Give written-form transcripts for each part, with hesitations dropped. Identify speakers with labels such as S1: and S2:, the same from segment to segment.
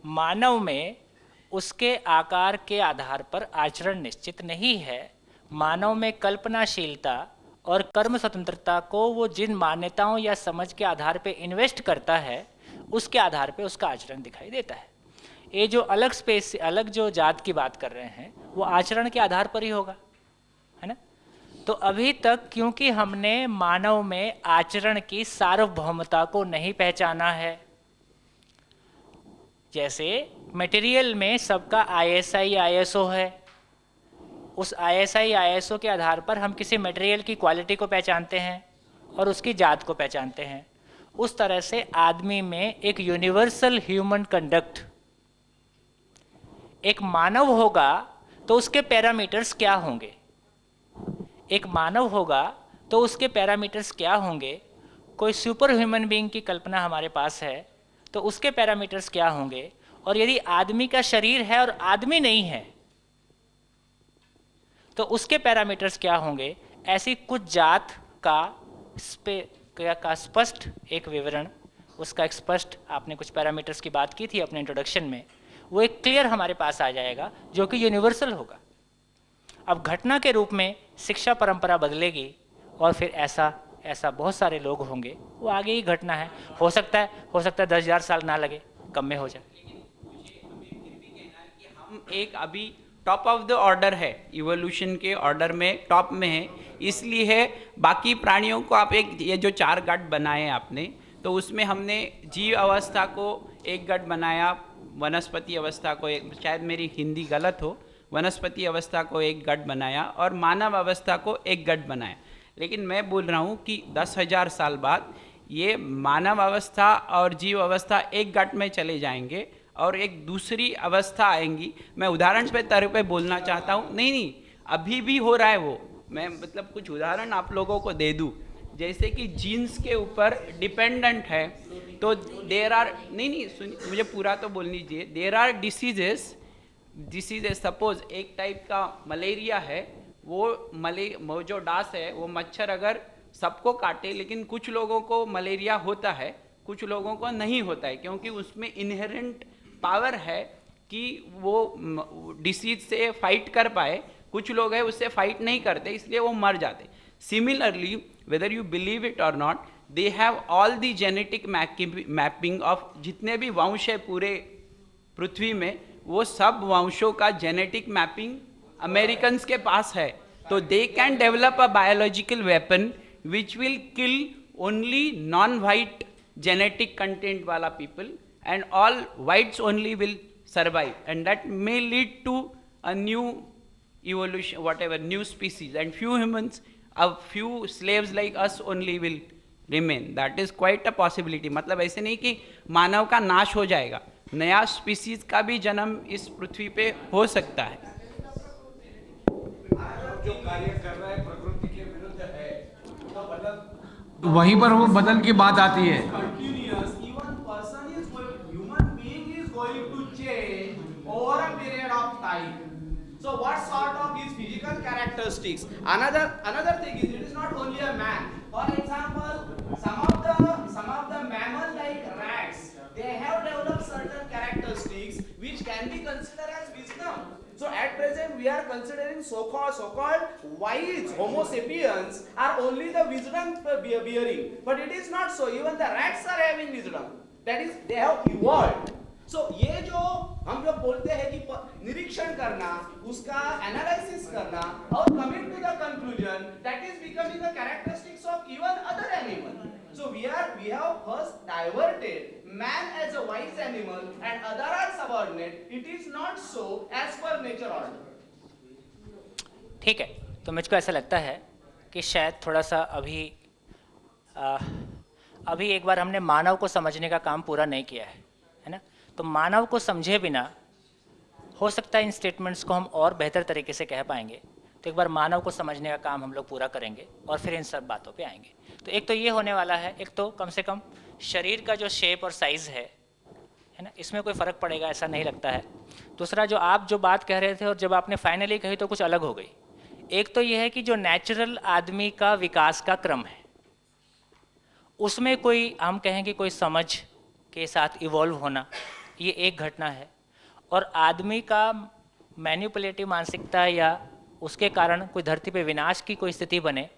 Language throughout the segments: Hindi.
S1: मानव में उसके आकार के आधार पर आचरण निश्चित नहीं है। मानव में कल्पनाशीलता और कर्म स्वतंत्रता को वो जिन मान्यताओं या समझ के आधार पर इन्वेस्ट करता है, उसके आधार पर उसका आचरण दिखाई देता है। ये जो अलग स्पेस, अलग जो जात की बात कर रहे हैं, वो आचरण के आधार पर ही होगा, है ना। तो अभी तक क्योंकि हमने मानव में आचरण की सार्वभौमता को नहीं पहचाना है, जैसे मटेरियल में सबका ISI ISO है, उस ISI ISO के आधार पर हम किसी मटेरियल की क्वालिटी को पहचानते हैं और उसकी जात को पहचानते हैं। उस तरह से आदमी में एक यूनिवर्सल ह्यूमन कंडक्ट, एक मानव होगा तो उसके पैरामीटर्स क्या होंगे, एक मानव होगा तो उसके पैरामीटर्स क्या होंगे। कोई सुपर ह्यूमन बीइंग की कल्पना हमारे पास है तो उसके पैरामीटर्स क्या होंगे। और यदि आदमी का शरीर है और आदमी नहीं है तो उसके पैरामीटर्स क्या होंगे। ऐसी कुछ जात का स्पष्ट एक विवरण, उसका एक स्पष्ट, आपने कुछ पैरामीटर्स की बात की थी अपने इंट्रोडक्शन में, वो एक क्लियर हमारे पास आ जाएगा जो कि यूनिवर्सल होगा। अब घटना के रूप में शिक्षा परंपरा बदलेगी और फिर ऐसा बहुत सारे लोग होंगे, वो आगे ही घटना है। हो सकता है 10,000 साल ना लगे, कम में हो जाए।
S2: हम एक अभी टॉप ऑफ द ऑर्डर है, इवोल्यूशन के ऑर्डर में टॉप में है, इसलिए है। बाकी प्राणियों को आप एक, ये जो 4 गट बनाए आपने, तो उसमें हमने जीव अवस्था को एक गट बनाया, वनस्पति अवस्था को एक, शायद मेरी हिंदी गलत हो, वनस्पति अवस्था को एक गट बनाया और मानव अवस्था को एक गट बनाया। लेकिन मैं बोल रहा हूँ कि 10,000 साल बाद ये मानव अवस्था और जीव अवस्था एक गट में चले जाएंगे और एक दूसरी अवस्था आएंगी। मैं उदाहरण पे तरह पे बोलना चाहता हूँ, नहीं अभी भी हो रहा है वो, मैं मतलब कुछ उदाहरण आप लोगों को दे दूँ। जैसे कि जीन्स के ऊपर डिपेंडेंट है, तो देर आर, नहीं सुनिए, मुझे पूरा तो बोलनी चाहिए। देर आर डिसीजेस, सपोज एक टाइप का मलेरिया है, वो जो डास है, वो मच्छर अगर सबको काटे, लेकिन कुछ लोगों को मलेरिया होता है, कुछ लोगों को नहीं होता है, क्योंकि उसमें इनहेरेंट पावर है कि वो डिसीज से फाइट कर पाए। कुछ लोग हैं उससे फाइट नहीं करते, इसलिए वो मर जाते। Similarly, whether you believe it और not, they have all the genetic mapping of जितने भी वंश है पूरे पृथ्वी में, वो सब वंशों का जेनेटिक मैपिंग अमेरिकन्स के पास है। तो they can develop a biological weapon which will kill only non white genetic content wala people, and all whites only will survive, and that may lead to a new evolution, whatever, new species, and few humans, a few slaves like us only will remain. That is quite a possibility. मतलब ऐसे नहीं कि मानव का नाश हो जाएगा, नया स्पीसीज का भी जन्म इस पृथ्वी पे हो सकता है।
S3: जो कार्य कर रहा है प्रकृति के विरुद्ध है, तो बदल
S4: वहीं पर वो बदल की बात आती है।
S3: continuous, even person is going, human being is going to change over a period of time. So what sort of his physical characteristics? Another thing is, it is not only a man. For example, some of the mammals like rats, they have developed certain characteristics which can be considered as wisdom. So at present we are considering so-called wise Homo sapiens are only the wisdom bearing, but it is not so. Even the rats are having wisdom. That is, they have evolved. So ये जो हम लोग बोलते हैं कि निरीक्षण करना, उसका एनालिसिस करना और coming to the conclusion, that is becoming the characteristics of even other animals. So we have first diverted man as a wise animal and other are subordinate. It is not so as per nature order.
S1: ठीक है, तो मुझको ऐसा लगता है कि शायद थोड़ा सा अभी एक बार हमने मानव को समझने का काम पूरा नहीं किया है ना। तो मानव को समझे बिना हो सकता है इन स्टेटमेंट्स को हम और बेहतर तरीके से कह पाएंगे। तो एक बार मानव को समझने का काम हम लोग पूरा करेंगे और फिर इन सब बातों पे आएंगे। तो एक तो ये होने वाला है, एक तो कम से कम शरीर का जो शेप और साइज़ है ना, इसमें कोई फ़र्क पड़ेगा ऐसा नहीं लगता है। दूसरा, जो आप जो बात कह रहे थे और जब आपने फाइनली कही तो कुछ अलग हो गई। एक तो ये है कि जो नेचुरल आदमी का विकास का क्रम है, उसमें कोई हम कहेंगे कोई समझ के साथ इवॉल्व होना ये एक घटना है, और आदमी का मैनिपुलेटिव मानसिकता या उसके कारण कोई धरती पे विनाश की कोई स्थिति बने,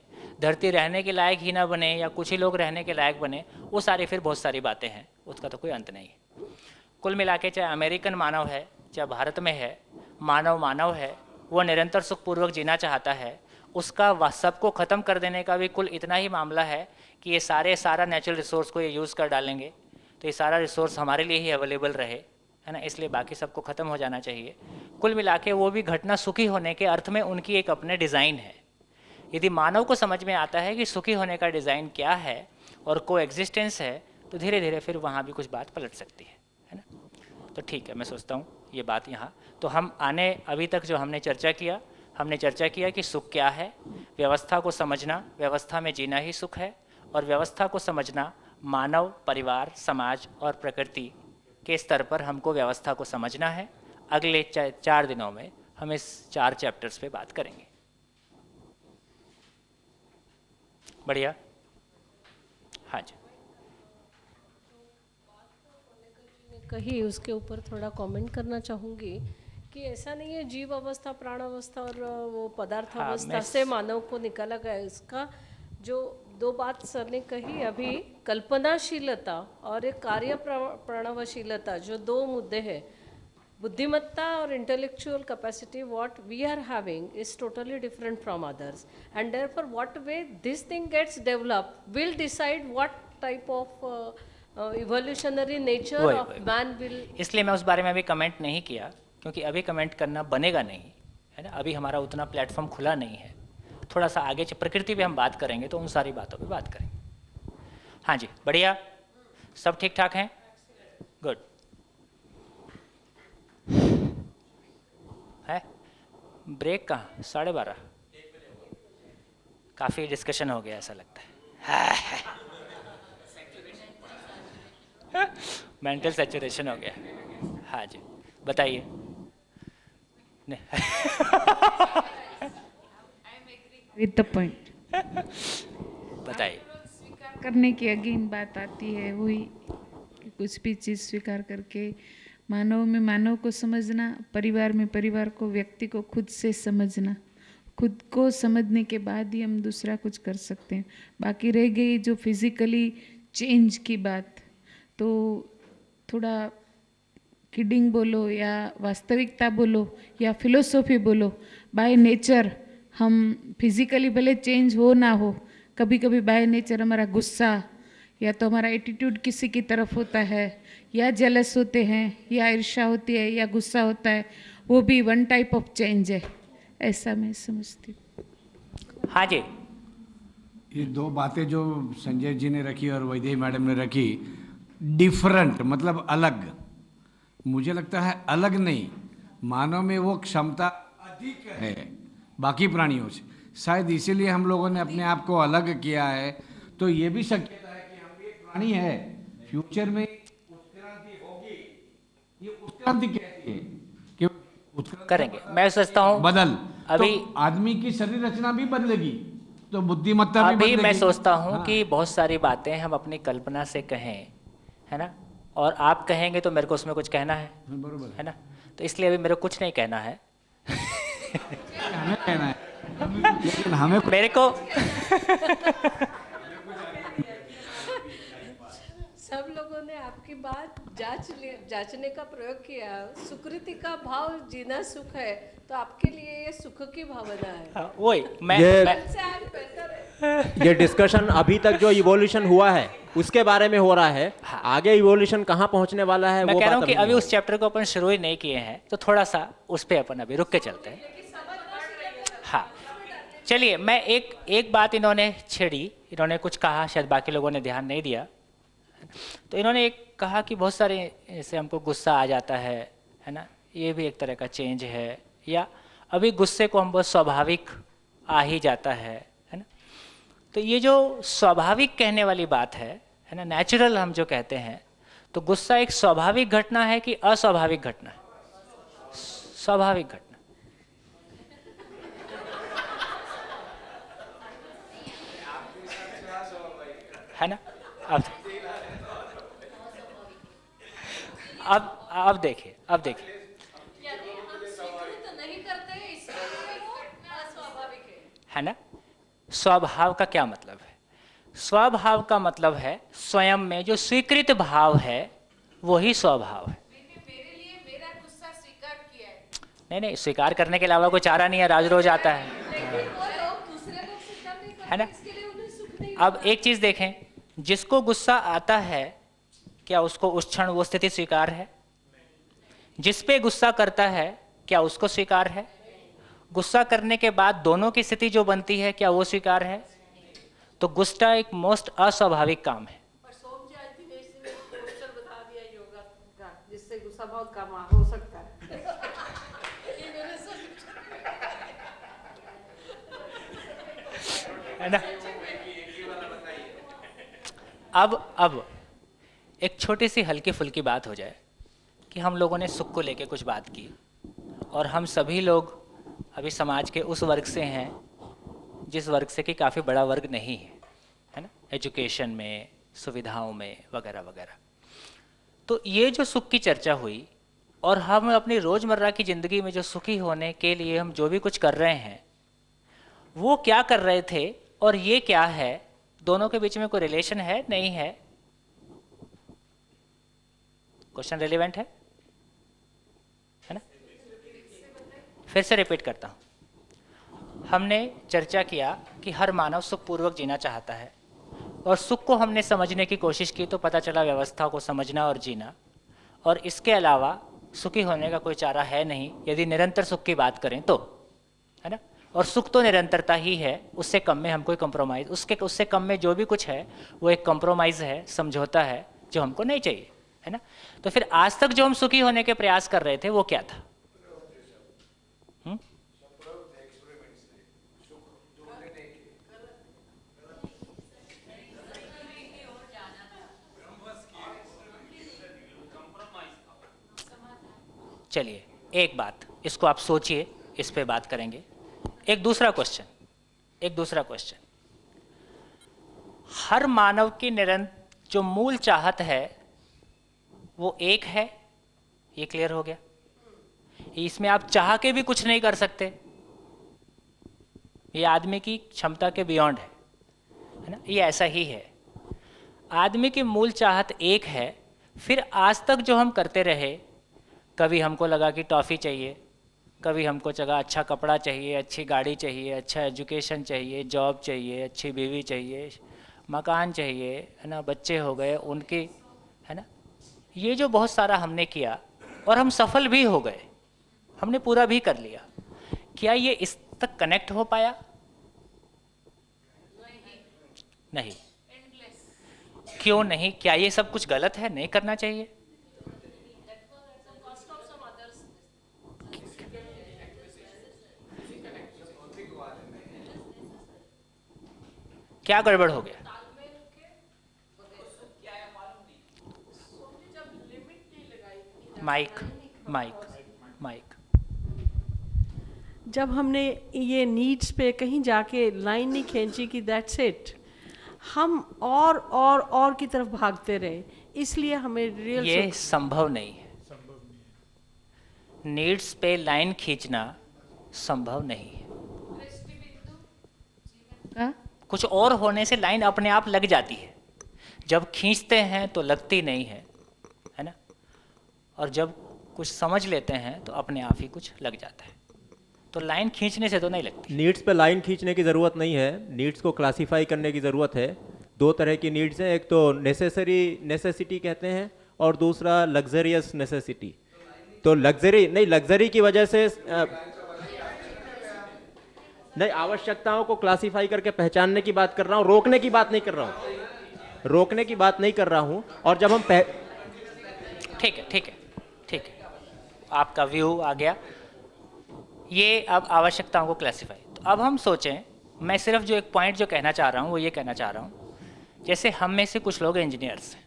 S1: धरती रहने के लायक ही ना बने या कुछ ही लोग रहने के लायक बने, वो सारी फिर बहुत सारी बातें हैं, उसका तो कोई अंत नहीं है। कुल मिला के चाहे अमेरिकन मानव है, चाहे भारत में है, मानव मानव है, वो निरंतर सुखपूर्वक जीना चाहता है, उसका सबको ख़त्म कर देने का भी कुल इतना ही मामला है कि ये सारा नेचुरल रिसोर्स को ये यूज़ कर डालेंगे तो ये सारा रिसोर्स हमारे लिए ही अवेलेबल रहे, है ना, इसलिए बाकी सबको ख़त्म हो जाना चाहिए। कुल मिला के वो भी घटना सुखी होने के अर्थ में उनकी एक अपने डिज़ाइन है। यदि मानव को समझ में आता है कि सुखी होने का डिज़ाइन क्या है और को एग्जिस्टेंस है, तो धीरे धीरे फिर वहाँ भी कुछ बात पलट सकती है ना। तो ठीक है, मैं सोचता हूँ ये बात यहाँ तो हम अभी तक जो हमने चर्चा किया कि सुख क्या है, व्यवस्था को समझना, व्यवस्था में जीना ही सुख है, और व्यवस्था को समझना मानव, परिवार, समाज और प्रकृति के स्तर पर हमको व्यवस्था को समझना है। अगले 4 दिनों में हम इस 4 चैप्टर्स पे बात करेंगे। बढ़िया, हाँ जी।
S5: कही उसके ऊपर थोड़ा कमेंट करना चाहूँगी कि ऐसा नहीं है जीव अवस्था, प्राण अवस्था और वो पदार्थ
S1: हाँ,
S5: अवस्था से मानव को निकाला गया। इसका जो 2 बात सर ने कही अभी, कल्पनाशीलता और एक कार्य प्रणवशीलता, जो 2 मुद्दे हैं, बुद्धिमत्ता और intellectual capacity what we are having is totally different from others, and therefore what way this thing gets developed will decide what type of evolutionary nature of man will.
S1: इसलिए मैं उस बारे में अभी कमेंट नहीं किया, क्योंकि अभी कमेंट करना बनेगा नहीं, है ना, अभी हमारा उतना प्लेटफॉर्म खुला नहीं है। थोड़ा सा आगे प्रकृति पे हम बात करेंगे तो उन सारी बातों पे बात करेंगे। हाँ जी, बढ़िया, सब ठीक ठाक हैं, गुड है। ब्रेक कहाँ? 12:30। काफ़ी डिस्कशन हो गया ऐसा लगता है। मेंटल सैचुरेशन हो गया। हाँ जी, बताइए।
S6: विद द पॉइंट
S1: बताइए।
S6: स्वीकार करने की अगेन बात आती है, वही कि कुछ भी चीज़ स्वीकार करके मानव में मानव को समझना, परिवार में परिवार को, व्यक्ति को खुद से समझना, खुद को समझने के बाद ही हम दूसरा कुछ कर सकते हैं। बाकी रह गई जो फिजिकली चेंज की बात, तो थोड़ा किडिंग बोलो या वास्तविकता बोलो या फिलोसॉफी बोलो, बाय नेचर हम फिजिकली भले चेंज हो ना हो, कभी कभी बाय नेचर हमारा गुस्सा या तो हमारा एटीट्यूड किसी की तरफ होता है, या जेलस होते हैं, या ईर्ष्या होती है, या गुस्सा होता है, वो भी वन टाइप ऑफ चेंज है, ऐसा मैं समझती हूँ।
S1: हाँ जी,
S4: ये 2 बातें जो संजय जी ने रखी और वैदेही मैडम ने रखी, डिफरेंट मतलब अलग, मुझे लगता है अलग नहीं, मानव में वो क्षमता अधिक है बाकी प्राणियों से, शायद इसीलिए हम लोगों ने अपने आप को अलग किया है। तो ये भी शक्यता है कि हम भी एक प्राणी है, फ्यूचर में उत्क्रांति होगी। ये उत्क्रांति कैसी है कि उत्क्रांति
S1: करेंगे, मैं सोचता हूँ
S4: बदल
S1: अभी
S4: तो आदमी की शरीर रचना भी बदलेगी, तो बुद्धिमत्ता भी
S1: अभी
S4: बदलेगी।
S1: मैं सोचता हूँ
S4: हाँ।
S1: कि बहुत सारी बातें हम अपनी कल्पना से कहें, है ना, और आप कहेंगे तो मेरे को उसमें कुछ कहना
S4: बरोबर
S1: है ना, तो इसलिए अभी मेरे को कुछ नहीं कहना है।
S4: हमें कहना है, लेकिन हमें
S1: मेरे को
S5: सब लोगों ने आपकी बात जांचने का प्रयोग किया। सुकृति का भाव जीना सुख है, तो आपके लिए ये सुख की भावना है।
S1: हाँ, वही मैं
S5: से आज बेहतर है।
S7: ये डिस्कशन अभी तक जो इवोल्यूशन हुआ है उसके बारे में हो रहा है, आगे इवोल्यूशन कहाँ पहुँचने वाला है
S1: मैं
S7: वो
S1: कह रहा हूँ
S7: बात
S1: कि
S7: अभी
S1: अभी
S7: नहीं
S1: उस चैप्टर को अपन शुरू ही नहीं किए हैं, तो थोड़ा सा उस पे अपन अभी रुक के चलते हैं। हाँ, चलिए, मैं एक बात इन्होंने छेड़ी, इन्होंने कुछ कहा, शायद बाकी लोगों ने ध्यान नहीं दिया। तो इन्होंने एक कहा कि बहुत सारे ऐसे हमको गुस्सा आ जाता है ना, ये भी एक तरह का चेंज है, या अभी गुस्से को हम बहुत स्वाभाविक आ ही जाता है ना। तो ये जो स्वाभाविक कहने वाली बात है ना, नेचुरल हम जो कहते हैं, तो गुस्सा एक स्वाभाविक घटना है कि अस्वाभाविक घटना है? स्वाभाविक घटना है ना। अब देखिए, अब देखिए, है ना। स्वभाव का क्या मतलब है? स्वभाव का मतलब है स्वयं में जो स्वीकृत भाव है वही स्वभाव है। नहीं नहीं, स्वीकार करने के अलावा कोई चारा नहीं है, राज रोज आता है ना। अब एक चीज देखें, जिसको गुस्सा आता है क्या उसको उस क्षण वो स्थिति स्वीकार है? जिस पे गुस्सा करता है क्या उसको स्वीकार है? गुस्सा करने के बाद दोनों की स्थिति जो बनती है क्या वो स्वीकार है? तो गुस्सा एक मोस्ट अस्वाभाविक काम है।
S5: जिससे गुस्सा बहुत कम हो सकता है।
S1: है ना। अब एक छोटी सी हल्की फुल्की बात हो जाए कि हम लोगों ने सुख को लेके कुछ बात की और हम सभी लोग अभी समाज के उस वर्ग से हैं जिस वर्ग से कि काफ़ी बड़ा वर्ग नहीं है ना, एजुकेशन में, सुविधाओं में वगैरह वगैरह। तो ये जो सुख की चर्चा हुई और हम अपनी रोज़मर्रा की ज़िंदगी में जो सुखी होने के लिए हम जो भी कुछ कर रहे हैं वो क्या कर रहे थे और ये क्या है, दोनों के बीच में कोई रिलेशन है नहीं है? क्वेश्चन रिलेवेंट है ना। फिर से रिपीट करता हूं, हमने चर्चा किया कि हर मानव सुखपूर्वक जीना चाहता है और सुख को हमने समझने की कोशिश की तो पता चला व्यवस्था को समझना और जीना, और इसके अलावा सुखी होने का कोई चारा है नहीं यदि निरंतर सुख की बात करें तो, है ना। और सुख तो निरंतरता ही है, उससे कम में हम कोई कंप्रोमाइज़, उससे कम में जो भी कुछ है वो एक कंप्रोमाइज़ है, समझौता है जो हमको नहीं चाहिए, है ना। तो फिर आज तक जो हम सुखी होने के प्रयास कर रहे थे वो क्या था? चलिए एक बात, इसको आप सोचिए, इस पे बात करेंगे। एक दूसरा क्वेश्चन, हर मानव की जो मूल चाहत है वो एक है, ये क्लियर हो गया। इसमें आप चाह के भी कुछ नहीं कर सकते, ये आदमी की क्षमता के बियॉन्ड है ना, ये ऐसा ही है। आदमी की मूल चाहत एक है। फिर आज तक जो हम करते रहे, कभी हमको लगा कि टॉफ़ी चाहिए, कभी हमको लगा अच्छा कपड़ा चाहिए, अच्छी गाड़ी चाहिए, अच्छा एजुकेशन चाहिए, जॉब चाहिए, अच्छी बीवी चाहिए, मकान चाहिए, है ना, बच्चे हो गए उनके, है ना। ये जो बहुत सारा हमने किया और हम सफल भी हो गए, हमने पूरा भी कर लिया, क्या ये इस तक कनेक्ट हो पाया? नहीं। क्यों नहीं? क्या ये सब कुछ गलत है, नहीं करना चाहिए? क्या गड़बड़ हो गया? माइक।
S5: जब हमने ये नीड्स पे कहीं जाके लाइन नहीं खींची कि दैट्स इट, हम और की तरफ भागते रहे, इसलिए हमें रियल
S1: ये संभव नहीं है। नीड्स पे लाइन खींचना संभव नहीं है। कुछ और होने से लाइन अपने आप लग जाती है, जब खींचते हैं तो लगती नहीं है, है ना। और जब कुछ समझ लेते हैं तो अपने आप ही कुछ लग जाता है। तो लाइन खींचने से तो नहीं लगती।
S7: नीड्स पे लाइन खींचने की ज़रूरत नहीं है, नीड्स को क्लासिफाई करने की ज़रूरत है। दो तरह की नीड्स हैं, एक तो नेसेसिटी कहते हैं और दूसरा लग्जरियस नेसेसिटी। तो लग्जरी की वजह से नहीं, आवश्यकताओं को क्लासिफाई करके पहचानने की बात कर रहा हूँ, रोकने की बात नहीं कर रहा हूँ। और जब हम
S1: ठीक है, आपका व्यू आ गया। ये अब आवश्यकताओं को क्लासिफाई, तो अब हम सोचें, मैं सिर्फ जो एक पॉइंट जो कहना चाह रहा हूँ वो ये कहना चाह रहा हूँ, जैसे हम में से कुछ लोग इंजीनियर्स हैं,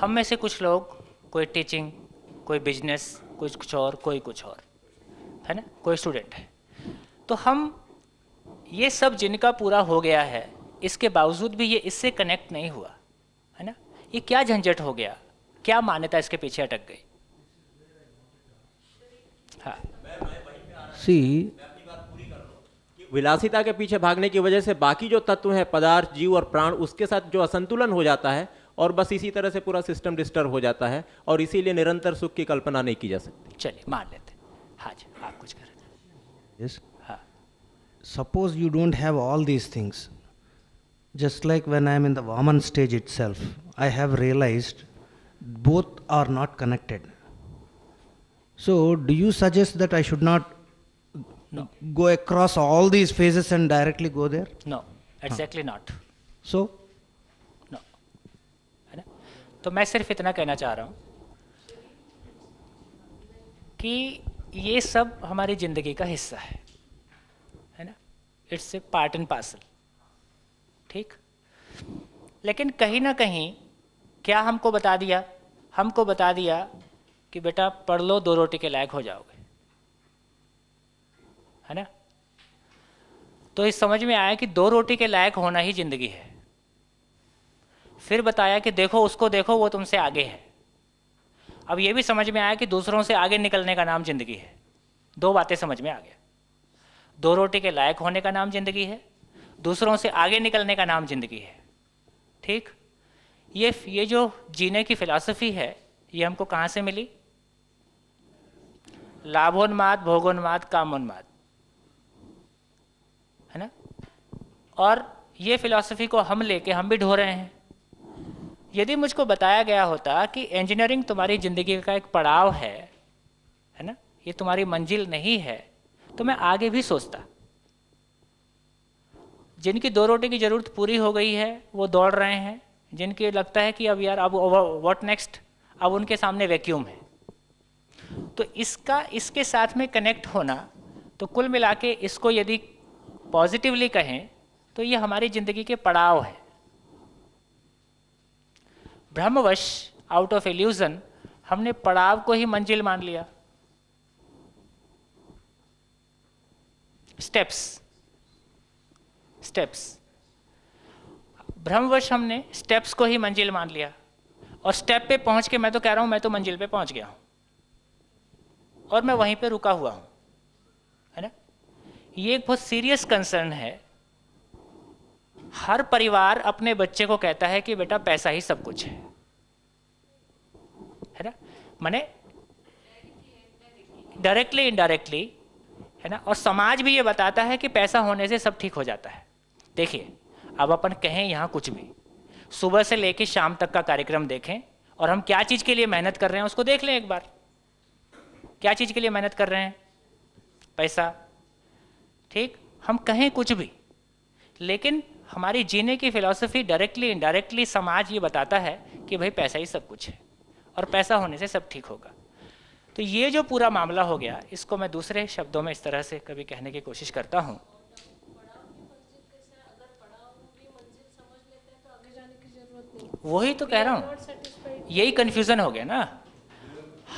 S1: हम में से कुछ लोग कोई टीचिंग, कोई बिजनेस, कोई कुछ और, है ना, कोई स्टूडेंट है। तो हम ये सब जिनका पूरा हो गया है, इसके बावजूद भी ये इससे कनेक्ट नहीं हुआ, है ना। ये क्या झंझट हो गया, क्या मान्यता इसके पीछे अटक गई? हाँ
S8: See,
S7: विलासिता के पीछे भागने की वजह से बाकी जो तत्व हैं, पदार्थ, जीव और प्राण, उसके साथ जो असंतुलन हो जाता है और बस इसी तरह से पूरा सिस्टम डिस्टर्ब हो जाता है और इसीलिए निरंतर सुख की कल्पना नहीं की जा सकती।
S1: चलिए मान लेते हैं। हाँ जी, आप कुछ करें।
S8: yes.
S1: हाँ
S8: Suppose you don't have all these things. Just like when I am in the Vaman stage itself, I have realized both are not connected. So, do you suggest that I should not
S1: No.
S8: go across all these phases and directly go there?
S1: No exactly not.
S8: So,
S1: no, है ना। तो मैं सिर्फ इतना कहना चाह रहा हूँ कि ये सब हमारी ज़िंदगी का हिस्सा है ना। It's a part and parcel, ठीक। लेकिन कहीं ना कहीं क्या हमको बता दिया, हमको बता दिया कि बेटा पढ़ लो, 2 रोटी के लायक हो जाओगे, है ना। तो इस समझ में आया कि 2 रोटी के लायक होना ही जिंदगी है। फिर बताया कि देखो उसको, देखो वो तुमसे आगे है। अब ये भी समझ में आया कि दूसरों से आगे निकलने का नाम जिंदगी है। 2 बातें समझ में आ गया। 2 रोटी के लायक होने का नाम जिंदगी है, दूसरों से आगे निकलने का नाम जिंदगी है, ठीक। ये जो जीने की फिलॉसफी है, ये हमको कहाँ से मिली? लाभोन्माद, भोगोन्माद, कामोन्माद, है ना। और ये फिलॉसफी को हम लेके हम भी ढो रहे हैं। यदि मुझको बताया गया होता कि इंजीनियरिंग तुम्हारी ज़िंदगी का एक पड़ाव है ना, ये तुम्हारी मंजिल नहीं है, तो मैं आगे भी सोचता। जिनकी 2 रोटी की ज़रूरत पूरी हो गई है वो दौड़ रहे हैं, जिनके लगता है कि अब यार अब व्हाट नेक्स्ट, अब उनके सामने वैक्यूम है। तो इसके साथ में कनेक्ट होना, तो कुल मिला के इसको यदि पॉजिटिवली कहें तो ये हमारी ज़िंदगी के पड़ाव है। भ्रमवश, आउट ऑफ इल्यूजन, हमने पड़ाव को ही मंजिल मान लिया। स्टेप्स भ्रमवश हमने स्टेप्स को ही मंजिल मान लिया, और स्टेप पे पहुंच के मैं तो कह रहा हूं मैं तो मंजिल पे पहुंच गया हूं और मैं वहीं पे रुका हुआ हूं, है ना। ये एक बहुत सीरियस कंसर्न है। हर परिवार अपने बच्चे को कहता है कि बेटा पैसा ही सब कुछ है ना। माने डायरेक्टली इनडायरेक्टली, है ना। और समाज भी ये बताता है कि पैसा होने से सब ठीक हो जाता है। देखिए, अब अपन कहें यहाँ कुछ भी, सुबह से लेकर शाम तक का कार्यक्रम देखें और हम क्या चीज़ के लिए मेहनत कर रहे हैं उसको देख लें एक बार। क्या चीज़ के लिए मेहनत कर रहे हैं? पैसा, ठीक। हम कहें कुछ भी, लेकिन हमारी जीने की फिलॉसफी डायरेक्टली इनडायरेक्टली समाज ये बताता है कि भाई पैसा ही सब कुछ है और पैसा होने से सब ठीक होगा। तो ये जो पूरा मामला हो गया, इसको मैं दूसरे शब्दों में इस तरह से कभी कहने की कोशिश करता हूँ। वही तो कह रहा हूँ, यही कन्फ्यूज़न हो गया ना।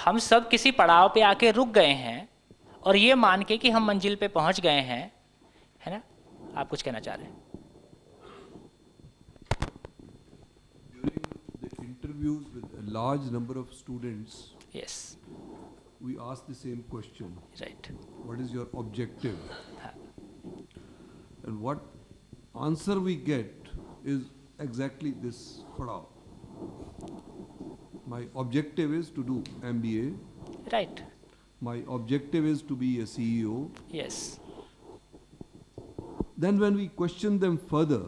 S1: हम सब किसी पड़ाव पे आके रुक गए हैं और ये मान के कि हम मंजिल पे पहुंच गए हैं, है ना। आप कुछ कहना चाह रहे हैं?
S9: During the interviews with a large number of students,
S1: yes,
S9: we ask the same question.
S1: Right.
S9: What is your objective? And what answer we get is exactly this padav. My objective is to do MBA.
S1: Right,
S9: My objective is to be a CEO.
S1: Yes,
S9: Then when we question them further,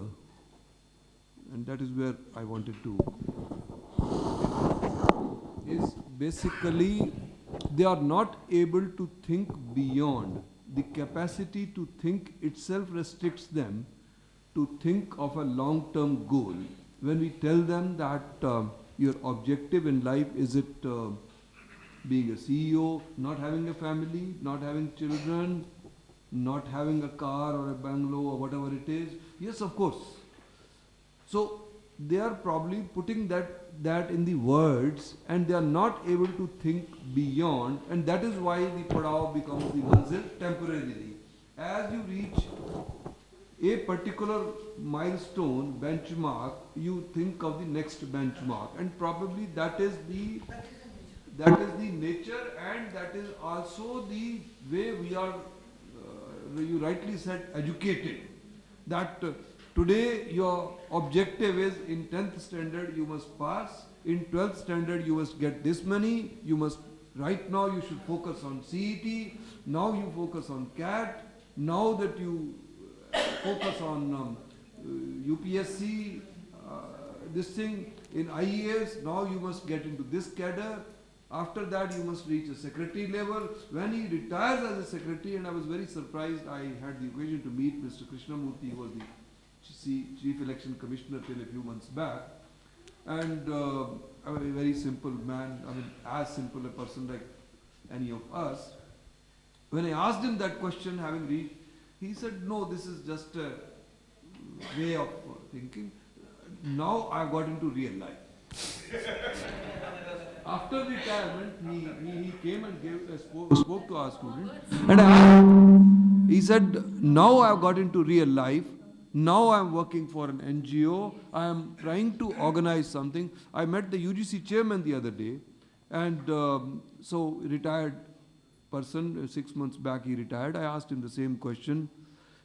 S9: and that is where I wanted to, is basically they are not able to think beyond. The capacity to think itself restricts them to think of a long-term goal. When we tell them that your objective in life, is it being a CEO, not having a family, not having children, not having a car or a bungalow or whatever it is? Yes, of course. So they are probably putting that in the words, and they are not able to think beyond, and that is why the padav becomes the manzil temporarily. As you reach a particular milestone, benchmark, you think of the next benchmark, and probably that is That is the nature, and that is also the way we are, you rightly said, educated. That today your objective is in 10th standard you must pass, in 12th standard you must get this many, you must, right now you should focus on CET, now you focus on CAT, now that you focus on UPSC, this thing, in IAS, now you must get into this cadre. After that, you must reach a secretary level. When he retires as a secretary, and I was very surprised, I had the occasion to meet Mr. Krishnamurthy, who was the Chief Election Commissioner till a few months back. And a very simple man, I mean, as simple a person like any of us. When I asked him that question, having reached, he said, no, this is just a way of thinking. Now I've got into real life. After retirement, he came and spoke to our students, and he said, now I've got into real life, now I'm working for an NGO, I am trying to organize something. I met the UGC chairman the other day, and so retired person, 6 months back he retired. I asked him the same question.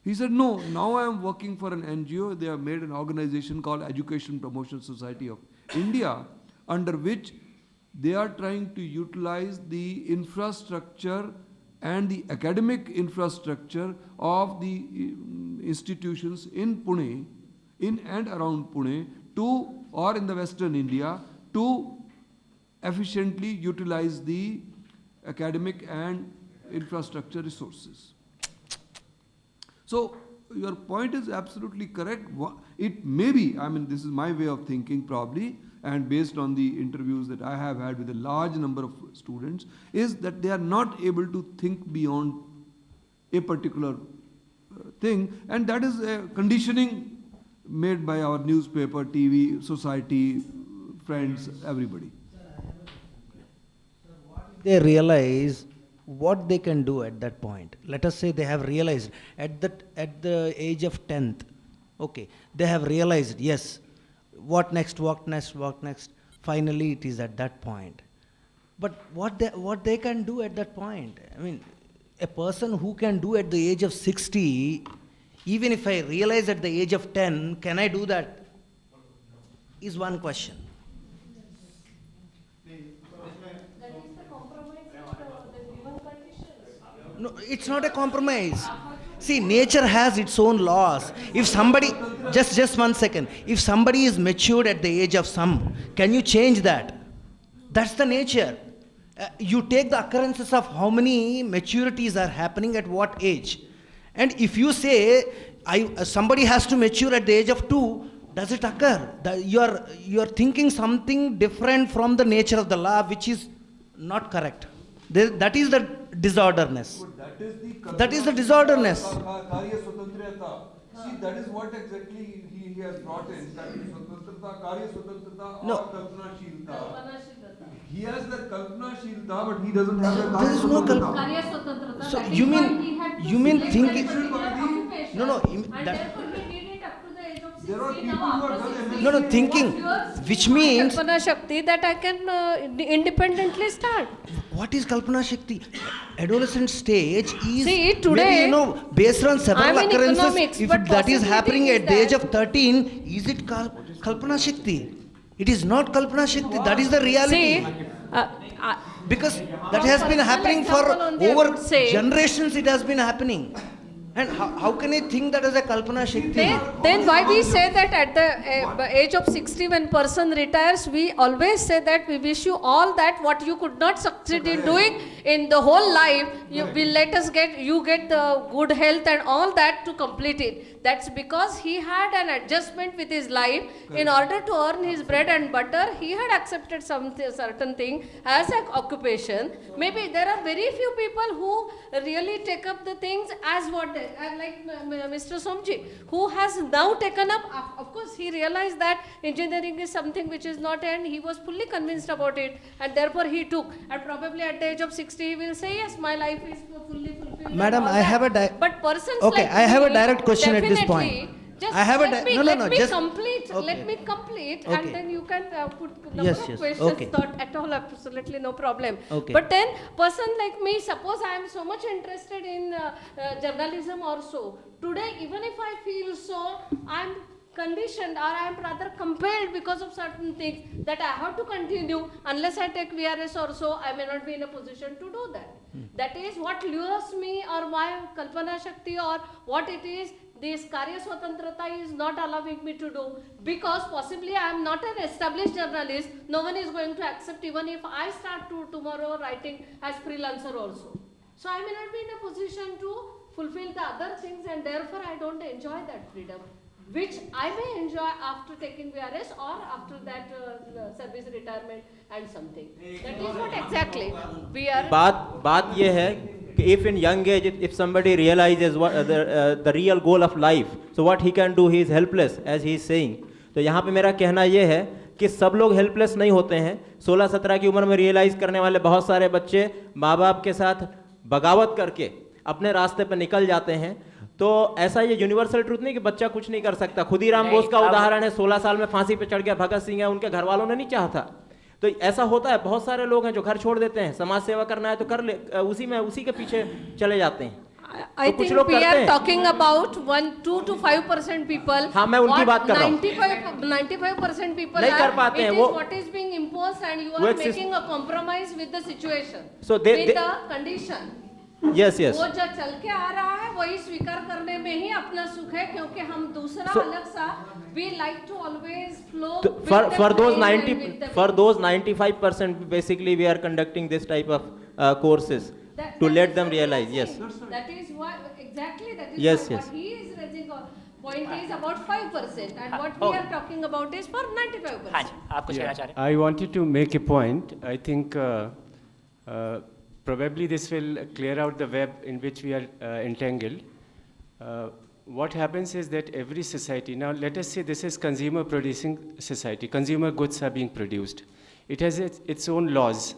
S9: He said, no, now I am working for an NGO. They have made an organization called Education Promotion Society of India, under which they are trying to utilize the infrastructure and the academic infrastructure of the institutions in Pune, in and around Pune, to, or in the Western India, to efficiently utilize the academic and infrastructure resources. So your point is absolutely correct. It may be, I mean, this is my way of thinking probably, and based on the interviews that I have had with a large number of students, is that they are not able to think beyond a particular thing, and that is a conditioning made by our newspaper, TV, society, friends, everybody.
S8: They realize what they can do at that point. Let us say they have realized at the age of 10th, okay, they have realized, yes, what next. Finally, it is at that point. But what they can do at that point? I mean, a person who can do at the age of 60, even if I realize at the age of 10, can I do that? Is one question. No, it's not a compromise. See, nature has its own laws. If somebody, just 1 second, if somebody is matured at the age of some, can you change that? That's the nature. You take the occurrences of how many maturities are happening at what age. And if you say, somebody has to mature at the age of 2, does it occur? You are thinking something different from the nature of the law, which is not correct. That is the disorderness. That is the disorderness.
S9: See, that is what exactly he has brought in. That is Swatantrata, Karya Swatantrata,
S8: No.
S9: or Kalpanashilta. He has the Kalpanashilta, but he doesn't have the
S8: There is no
S9: Karya
S8: Kalpa. So you mean thinking? No, that,
S9: There are people who have done MSc.
S8: no, thinking, which means,
S5: Kalpana Shakti that I can independently start.
S8: what is Kalpana Shakti? Adolescent stage is,
S5: See, today,
S8: maybe, based on several
S5: I'm in
S8: occurrences,
S5: economics,
S8: if
S5: but
S8: that is
S5: possibility
S8: happening
S5: is
S8: at the age
S5: that-
S8: of 13, is it Kalpana Shakti? It is not Kalpana Shakti, that is the reality.
S5: See,
S8: Because that has been happening for
S5: example only I
S8: over
S5: would say-
S8: generations, it has been happening. And how can I think that as a Kalpana Shakti?
S5: then why we say that at the age of 60 when person retires, we always say that we wish you all that what you could not succeed in doing in the whole life, you will let us get the good health and all that to complete it. That's because he had an adjustment with his life. In order to earn his bread and butter, he had accepted certain thing as an occupation. Maybe there are very few people who really take up the things as what they, like Mr. Somji, who has now taken up, of course he realized that engineering is something which is not, and he was fully convinced about it, and therefore he took, and probably at the age of 60 he will say, yes, my life is fully fulfilled.
S8: Madam,
S5: and all
S8: I have
S5: that.
S8: a
S5: But persons
S8: Okay,
S5: like
S8: I have a
S5: me
S8: direct question at this
S5: definitely
S8: point.
S5: Just
S8: I have a
S5: let me,
S8: no, no,
S5: let
S8: no.
S5: me
S8: Just
S5: complete.
S8: okay.
S5: Let me complete,
S8: Okay.
S5: and then you can put number
S8: Yes,
S5: of
S8: yes.
S5: questions.
S8: Okay.
S5: Not at all, absolutely no problem.
S8: Okay.
S5: But then, person like me, suppose I am so much interested in journalism or so. Today, even if I feel so, I am conditioned or I am rather compelled because of certain things that I have to continue. Unless I take VRS or so, I may not be in a position to do that. That is what lures me, or my Kalpana Shakti, or what it is. This Karya Swatantrata is not allowing me to do, because possibly I am not an established journalist. No one is going to accept even if I start to tomorrow writing as freelancer also. So I may not be in a position to fulfill the other things, and therefore I don't enjoy that freedom, which I may enjoy after taking VRS or after that service retirement and something. That is what exactly we are.
S7: बात ये है कि if in young age if somebody realizes what the real goal of life, so what he can do, he is helpless as he is saying. तो यहाँ पे मेरा कहना ये है कि सब लोग हेल्पलेस नहीं होते हैं. 16-17 की उम्र में रियलाइज करने वाले बहुत सारे बच्चे माँ बाप के साथ बगावत करके अपने रास्ते पर निकल जाते हैं. तो ऐसा ये यूनिवर्सल ट्रूथ नहीं कि बच्चा कुछ नहीं कर सकता. खुदीराम बोस का उदाहरण है, 16 साल में फांसी पे चढ़ गया. भगत सिंह है, उनके घर वालों ने नहीं चाहा था. तो ऐसा होता है, बहुत सारे लोग हैं जो घर छोड़ देते हैं, समाज सेवा करना है तो कर ले, उसी के पीछे चले जाते हैं.
S5: I
S7: तो कुछ
S5: think
S7: लोग
S5: we
S7: करते
S5: are
S7: हैं.
S5: talking about 2 to 5% people.
S7: हाँ, मैं उनकी बात कर रहा हूँ.
S5: 95% people
S7: नहीं
S5: are,
S7: कर पाते
S5: it
S7: हैं
S5: is
S7: वो.
S5: what is being imposed, and you
S7: वो
S5: are
S7: एक
S5: making a compromise with the situation,
S7: So
S5: with the condition.
S7: Yes.
S5: वो जो चल के आ रहा है वही स्वीकार करने में ही अपना सुख है, क्योंकि हम दूसरा अलग सा we like to always flow with the
S7: for those
S5: flow and with the
S7: for those 95% basically we are conducting this type of courses to
S5: that
S7: let
S5: is
S7: them
S5: what we are
S7: realize. Yes.
S5: saying. That is why exactly that is
S7: Yes,
S5: why
S7: yes.
S5: what he is raising point is about 5%, and what we are talking about is for 95%.
S1: हाँ जी, आप कुछ कहना चाह रहे हैं?
S10: I wanted to make a point. I think probably this will clear out the web in which we are entangled. What happens is that every society, now let us say this is consumer producing society, consumer goods are being produced. It has its own laws.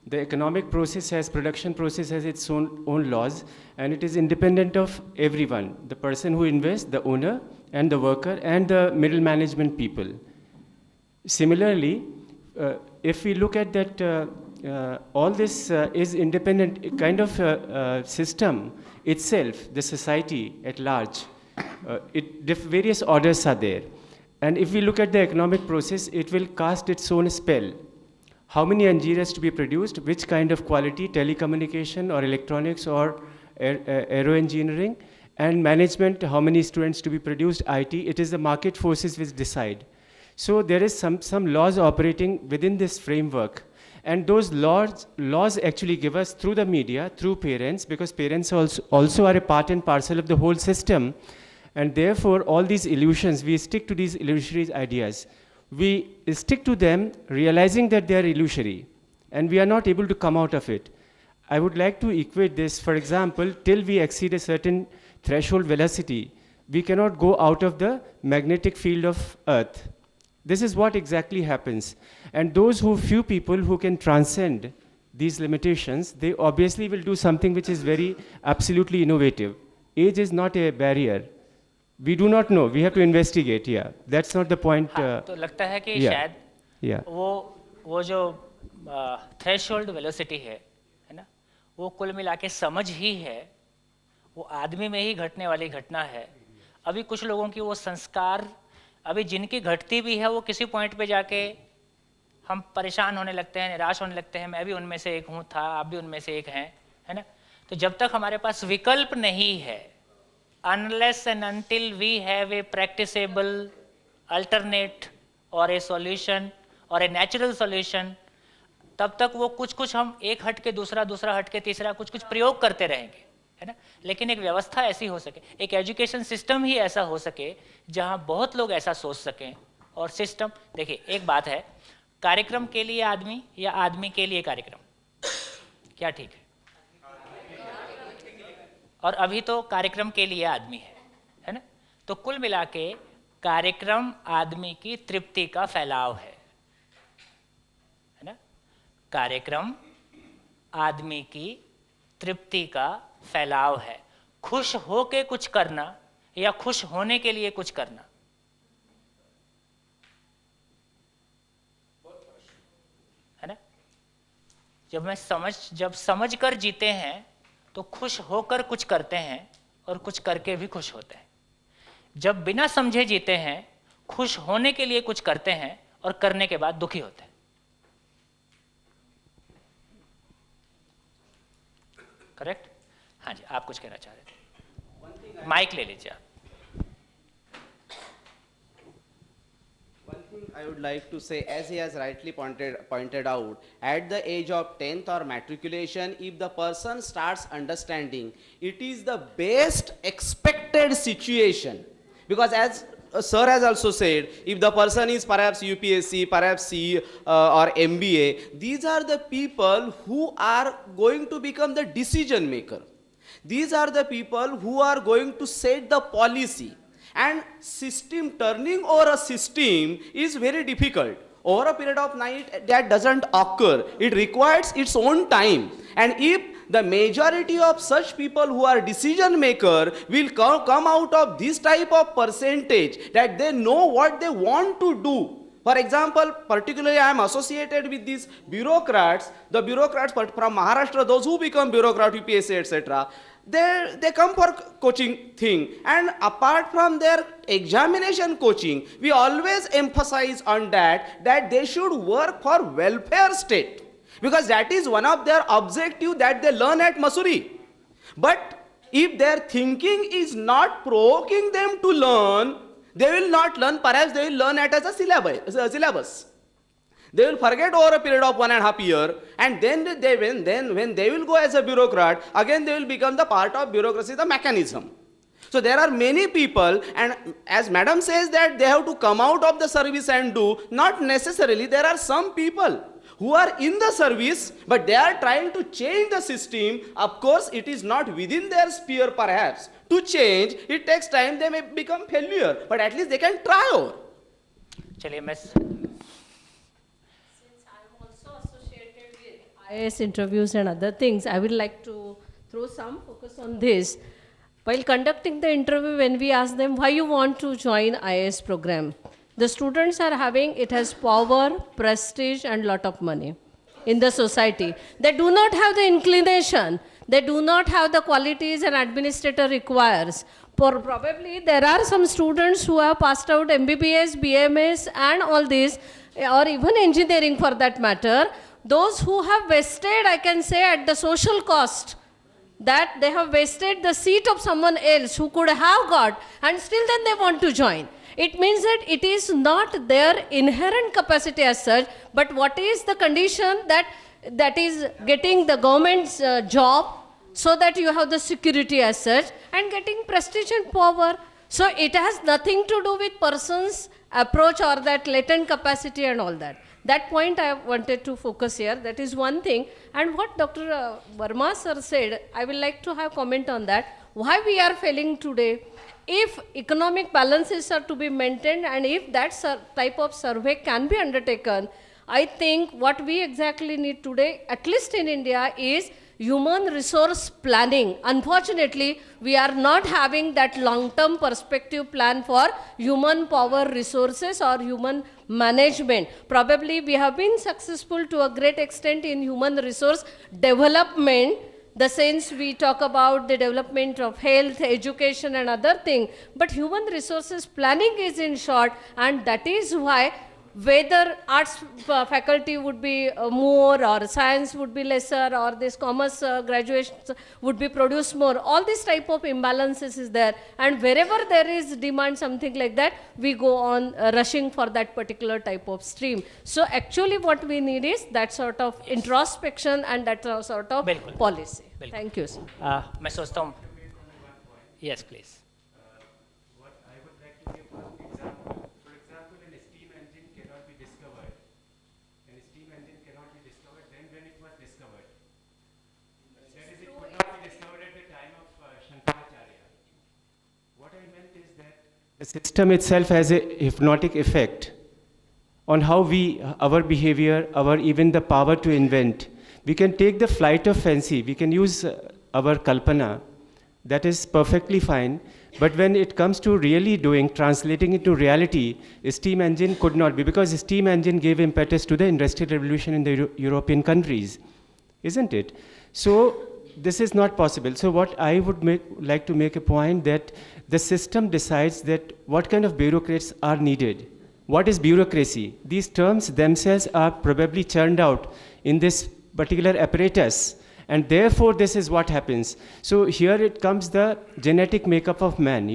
S10: The economic process has, production process has its own laws, and it is independent of everyone, the person who invests, the owner, and the worker, and the middle management people. Similarly, if we look at that, all this is independent kind of system itself, the society at large, various orders are there. And if we look at the economic process, it will cast its own spell. How many engineers to be produced, which kind of quality, telecommunication or electronics or aero engineering, and management, how many students to be produced, IT, it is the market forces which decide. So there is some laws operating within this framework. And those laws actually give us through the media, through parents, because parents also are a part and parcel of the whole system. And therefore, all these illusions, we stick to these illusory ideas. We stick to them realizing that they are illusory, and we are not able to come out of it. I would like to equate this, for example, till we exceed a certain threshold velocity, we cannot go out of the magnetic field of Earth. This is what exactly happens. And those few people who can transcend these limitations, they obviously will do something which is very absolutely innovative. Age is not a barrier. We do not know. We have to investigate. Yeah, that's not the point.
S1: हाँ, तो लगता है कि
S10: yeah,
S1: शायद
S10: yeah.
S1: वो जो थ्रेशोल्ड वेलोसिटी है ना, वो कुल मिला के समझ ही है, वो आदमी में ही घटने वाली घटना है. अभी कुछ लोगों की वो संस्कार, अभी जिनकी घटती भी है, वो किसी पॉइंट पे जाके हम परेशान होने लगते हैं, निराश होने लगते हैं. मैं भी उनमें से एक हूँ, था, आप भी उनमें से एक हैं, है ना. तो जब तक हमारे पास विकल्प नहीं है, unless and until we have a practicable alternate or a solution or a natural solution, तब तक वो कुछ हम एक हट के दूसरा हट के तीसरा कुछ प्रयोग करते रहेंगे, है ना. लेकिन एक व्यवस्था ऐसी हो सके, एक एजुकेशन सिस्टम ही ऐसा हो सके जहाँ बहुत लोग ऐसा सोच सकें. और सिस्टम, देखिए एक बात है, कार्यक्रम के लिए आदमी या आदमी के लिए कार्यक्रम, क्या ठीक है? और अभी तो कार्यक्रम के लिए आदमी है ना. तो कुल मिला के कार्यक्रम आदमी की तृप्ति का फैलाव है ना. कार्यक्रम आदमी की तृप्ति का फैलाव है. खुश होके कुछ करना या खुश होने के लिए कुछ करना? है ना? जब समझ कर जीते हैं तो खुश होकर कुछ करते हैं और कुछ करके भी खुश होते हैं। जब बिना समझे जीते हैं, खुश होने के लिए कुछ करते हैं और करने के बाद दुखी होते हैं। करेक्ट? हाँ जी, आप कुछ कहना चाह रहे थे, माइक ले लीजिए आप।
S3: One thing I would like to say, as he has rightly pointed out, at the age of 10th or matriculation, if the person starts understanding, it is the best expected situation. Because as sir has also said, if the person is perhaps UPSC, perhaps CE or MBA, these are the people who are going to become the decision maker. These are the people who are going to set the policy. And system, turning over a system is very difficult. Over a period of night, that doesn't occur. It requires its own time. And if the majority of such people who are decision maker will come out of this type of percentage, that they know what they want to do. For example, particularly I am associated with these bureaucrats, the bureaucrats from Maharashtra, those who become bureaucrat, UPSC, etc. They come for coaching thing, and apart from their examination coaching, we always emphasize on that they should work for welfare state, because that is one of their objective that they learn at Mussoorie. But if their thinking is not provoking them to learn, they will not learn. Perhaps they will learn it as a syllabus. They will forget over a period of 1.5 years, and then when they will go as a bureaucrat, again they will become the part of bureaucracy, the mechanism. So there are many people, and as madam says that they have to come out of the service and do, not necessarily. There are some people who are in the service, but they are trying to change the system. Of course, it is not within their sphere perhaps. To change, it takes time, they may become failure, but at least they can try over.
S1: चलिए मैं
S5: IAS interviews and other things, I would like to throw some focus on this. While conducting the interview, when we ask them why you want to join IAS program, the students are having, it has power, prestige and lot of money in the society. They do not have the inclination, they do not have the qualities an administrator requires. Probably there are some students who have passed out MBBS, BMS and all this, or even engineering for that matter. Those who have wasted, I can say, at the social cost, that they have wasted the seat of someone else who could have got, and still then they want to join. It means that it is not their inherent capacity as such, but what is the condition that is getting the government's job, so that you have the security as such, and getting prestige and power. So it has nothing to do with person's approach or that latent capacity and all that. That point I wanted to focus here. That is one thing. And what Dr. Verma sir said, I will like to have comment on that. Why we are failing today? If economic balances are to be maintained, and if that type of survey can be undertaken, I think what we exactly need today, at least in India, is human resource planning. Unfortunately, we are not having that long-term perspective plan for human power resources or human management. Probably we have been successful to a great extent in human resource development, the sense we talk about the development of health, education and other things, but human resources planning is in short, and that is why whether arts faculty would be more or science would be lesser or this commerce graduations would be produced more, all this type of imbalances is there, and wherever there is demand something like that, we go on rushing for that particular type of stream. So actually what we need is that sort of introspection and that sort of policy. Thank you, sir.
S1: मैं सोचता हूँ, yes please.
S10: The system itself has a hypnotic effect on how our behavior, even the power to invent. We can take the flight of fancy, we can use our kalpana, that is perfectly fine. But when it comes to really doing, translating into reality, a steam engine could not be, because a steam engine gave impetus to the industrial revolution in the European countries, isn't it? So this is not possible. So what I would like to make a point that the system decides that what kind of bureaucrats are needed. What is bureaucracy? These terms themselves are probably churned out in this particular apparatus, and therefore this is what happens. So here it comes the genetic makeup of man,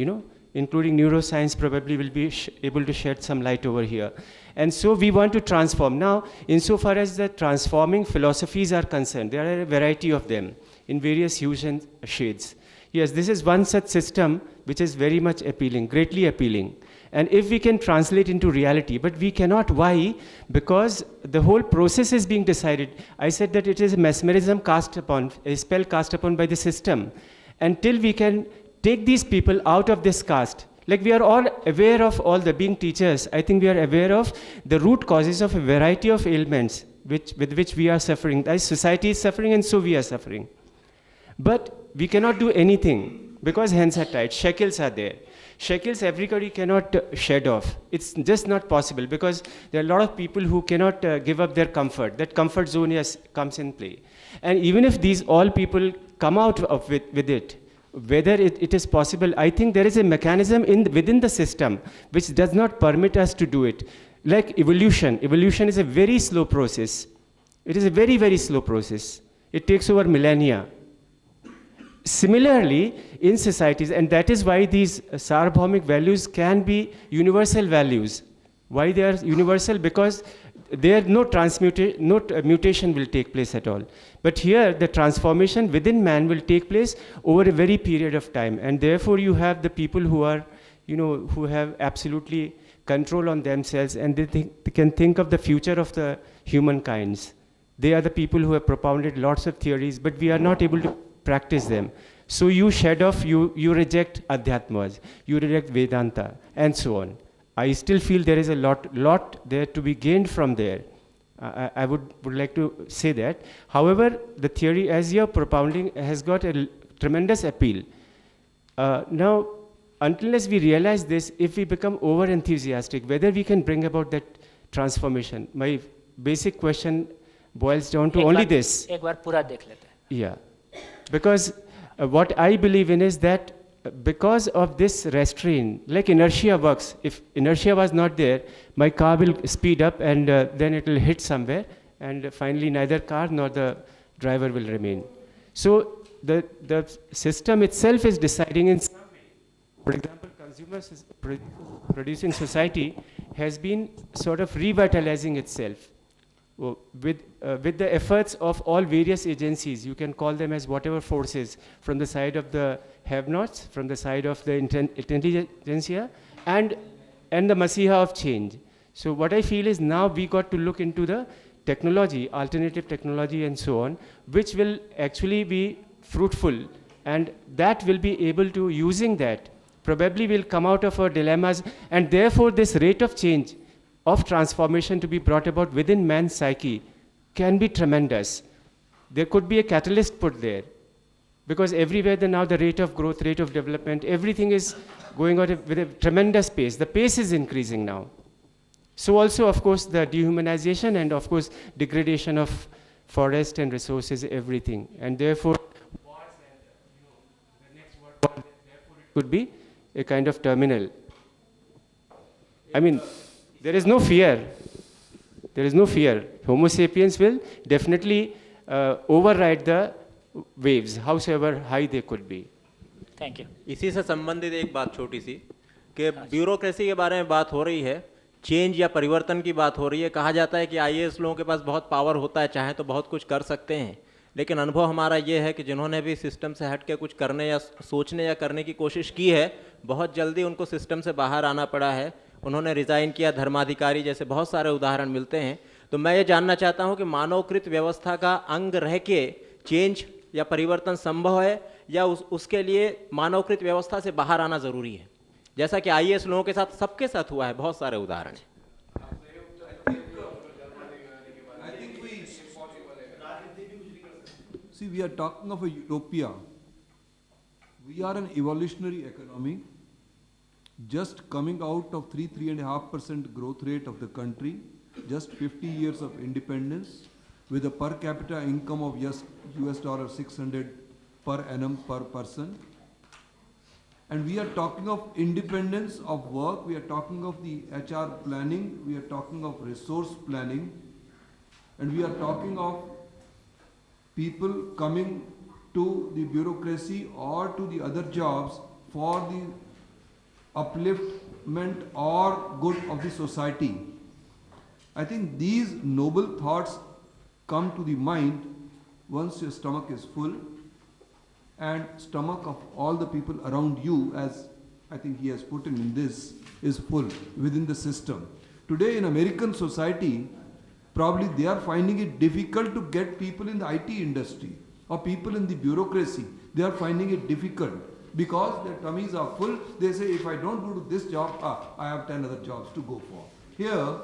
S10: including neuroscience probably will be able to shed some light over here. And so we want to transform. Now, insofar as the transforming philosophies are concerned, there are a variety of them in various hues and shades. Yes, this is one such system which is very much appealing, greatly appealing. And if we can translate into reality, but we cannot. Why? Because the whole process is being decided. I said that it is a mesmerism cast upon, a spell cast upon by the system. Until we can take these people out of this caste, like we are all aware of all the being teachers, I think we are aware of the root causes of a variety of ailments with which we are suffering. As society is suffering and so we are suffering. But we cannot do anything because hands are tied, shackles are there. Shackles everybody cannot shed off. It's just not possible because there are a lot of people who cannot give up their comfort. That comfort zone comes in play. And even if these all people come out of with it, whether it is possible, I think there is a mechanism within the system which does not permit us to do it. Like evolution. Evolution is a very slow process. It is a very, very slow process. It takes over millennia. Similarly, in societies, and that is why these Sarvabhaumik values can be universal values. Why they are universal? Because there no mutation will take place at all. But here, the transformation within man will take place over a very period of time. And therefore, you have the people who are, who have absolutely control on themselves, and they can think of the future of the humankinds. They are the people who have propounded lots of theories, but we are not able to practice them. So you shed off, you reject Adhyatmas, you reject Vedanta, and so on. I still feel there is a lot there to be gained from there. I would like to say that. However, the theory as you're propounding has got a tremendous appeal. Now, unless we realize this, if we become over-enthusiastic, whether we can bring about that transformation, my basic question boils down to only this.
S1: एक बार पूरा देख लेते हैं.
S10: Yeah. Because what I believe in is that because of this restraint, like inertia works, if inertia was not there, my car will speed up and then it will hit somewhere, and finally neither car nor the driver will remain. So the system itself is deciding in some way. For example, consumers producing society has been sort of revitalizing itself. With the efforts of all various agencies, you can call them as whatever forces, from the side of the have-nots, from the side of the intelligentsia, and the Masiha of change. So what I feel is now we got to look into the technology, alternative technology and so on, which will actually be fruitful, and that will be able to, using that, probably will come out of our dilemmas, and therefore this rate of change of transformation to be brought about within man's psyche can be tremendous. There could be a catalyst put there, because everywhere now the rate of growth, rate of development, everything is going on with a tremendous pace. The pace is increasing now. So also, of course, the dehumanization and, of course, degradation of forest and resources, everything. And therefore, wars and the next world war, therefore it could be a kind of terminal. I mean, there is no fear. There is no fear. Homo sapiens will definitely override the waves, howsoever high they could be.
S1: Thank you.
S7: इसी से संबंधित एक बात छोटी सी कि ब्यूरोक्रेसी के बारे में बात हो रही है, चेंज या परिवर्तन की बात हो रही है. कहा जाता है कि आईएएस लोगों के पास बहुत पावर होता है, चाहे तो बहुत कुछ कर सकते हैं. लेकिन अनुभव हमारा ये है कि जिन्होंने भी सिस्टम से हट के कुछ करने या सोचने या करने की कोशिश की है, बहुत जल्दी उनको सिस्टम से बाहर आना पड़ा है. उन्होंने रिज़ाइन किया, धर्माधिकारी जैसे बहुत सारे उदाहरण मिलते हैं. तो मैं ये जानना चाहता हूँ कि मानवकृत व्यवस्था का अंग रह के चेंज या परिवर्तन संभव है, या उसके लिए मानवकृत व्यवस्था से बाहर आना ज़रूरी है, जैसा कि आईएएस लोगों के साथ सबके साथ हुआ है. बहुत सारे उदाहरण हैं.
S9: See, we are talking of a utopia. We are an evolutionary economy, just coming out of 3.5% growth rate of the country, just 50 years of independence, with a per capita income of just $600 per annum per person. And we are talking of independence of work, we are talking of the HR planning, we are talking of resource planning, and we are talking of people coming to the bureaucracy or to the other jobs for the upliftment or good of the society. I think these noble thoughts come to the mind once your stomach is full, and stomach of all the people around you, as I think he has put in this, is full within the system. Today in American society, probably they are finding it difficult to get people in the IT industry or people in the bureaucracy. They are finding it difficult because their tummies are full. They say, if I don't go to this job, I have 10 other jobs to go for. Here,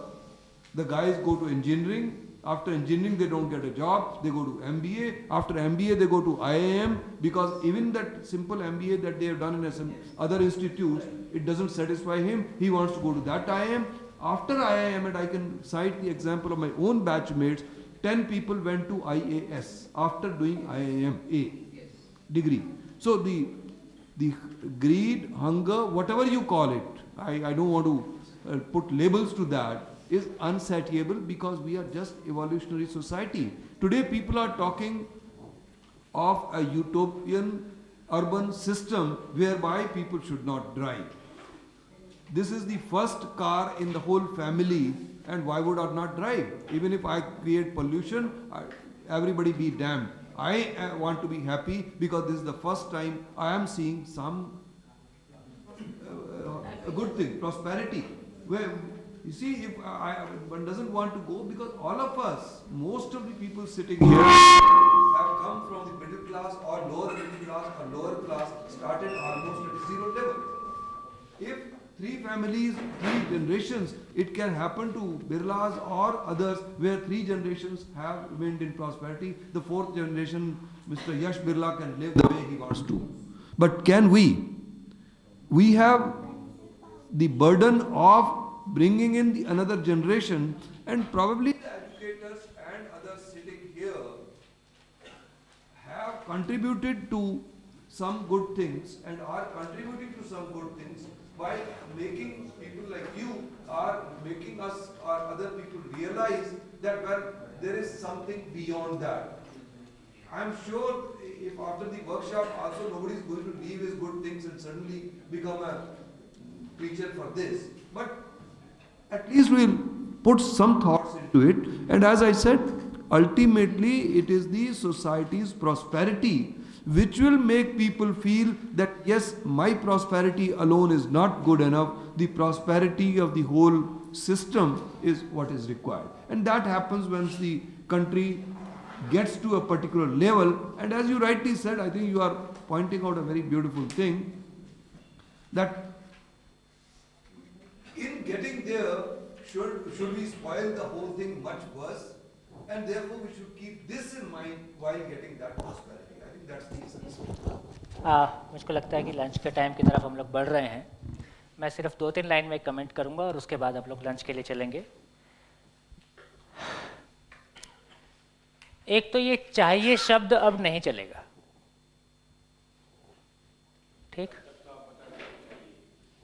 S9: the guys go to engineering. After engineering, they don't get a job. They go to MBA. After MBA, they go to IIM, because even that simple MBA that they have done in some other institutes, it doesn't satisfy him. He wants to go to that IIM. After IIM, and I can cite the example of my own batchmates, 10 people went to IAS after doing IIM A degree. So the greed, hunger, whatever you call it, I don't want to put labels to that, is unsatiable, because we are just evolutionary society. Today people are talking of a utopian urban system whereby people should not drive. This is the first car in the whole family, and why would I not drive? Even if I create pollution, everybody be damned. I want to be happy because this is the first time I am seeing some a good thing, prosperity. Where you see, if one doesn't want to go, because all of us, most of the people sitting here have come from the middle class or lower middle class or lower class, started almost at zero level. If 3 families, 3 generations, it can happen to Birlas or others where 3 generations have remained in prosperity. The 4th generation, Mr. Yash Birla, can live the way he wants to. But can we? We have the burden of bringing in another generation, and probably the educators and others sitting here have contributed to some good things and are contributing to some good things by making people like you are making us or other people realize that, well, there is something beyond that. I am sure if after the workshop also nobody is going to leave his good things and suddenly become a preacher for this, but at least we'll put some thoughts into it. And as I said, ultimately it is the society's prosperity which will make people feel that yes, my prosperity alone is not good enough. The prosperity of the whole system is what is required. And that happens once the country gets to a particular level. And as you rightly said, I think you are pointing out a very beautiful thing, that in getting there, should we spoil the whole thing much worse? And therefore we should keep this in mind while getting that prosperity. I think that's the essence.
S1: मुझको लगता है कि लंच के टाइम की तरफ हम लोग बढ़ रहे हैं. मैं सिर्फ 2-3 लाइन में कमेंट करूंगा और उसके बाद आप लोग लंच के लिए चलेंगे. एक तो ये चाहिए शब्द अब नहीं चलेगा, ठीक?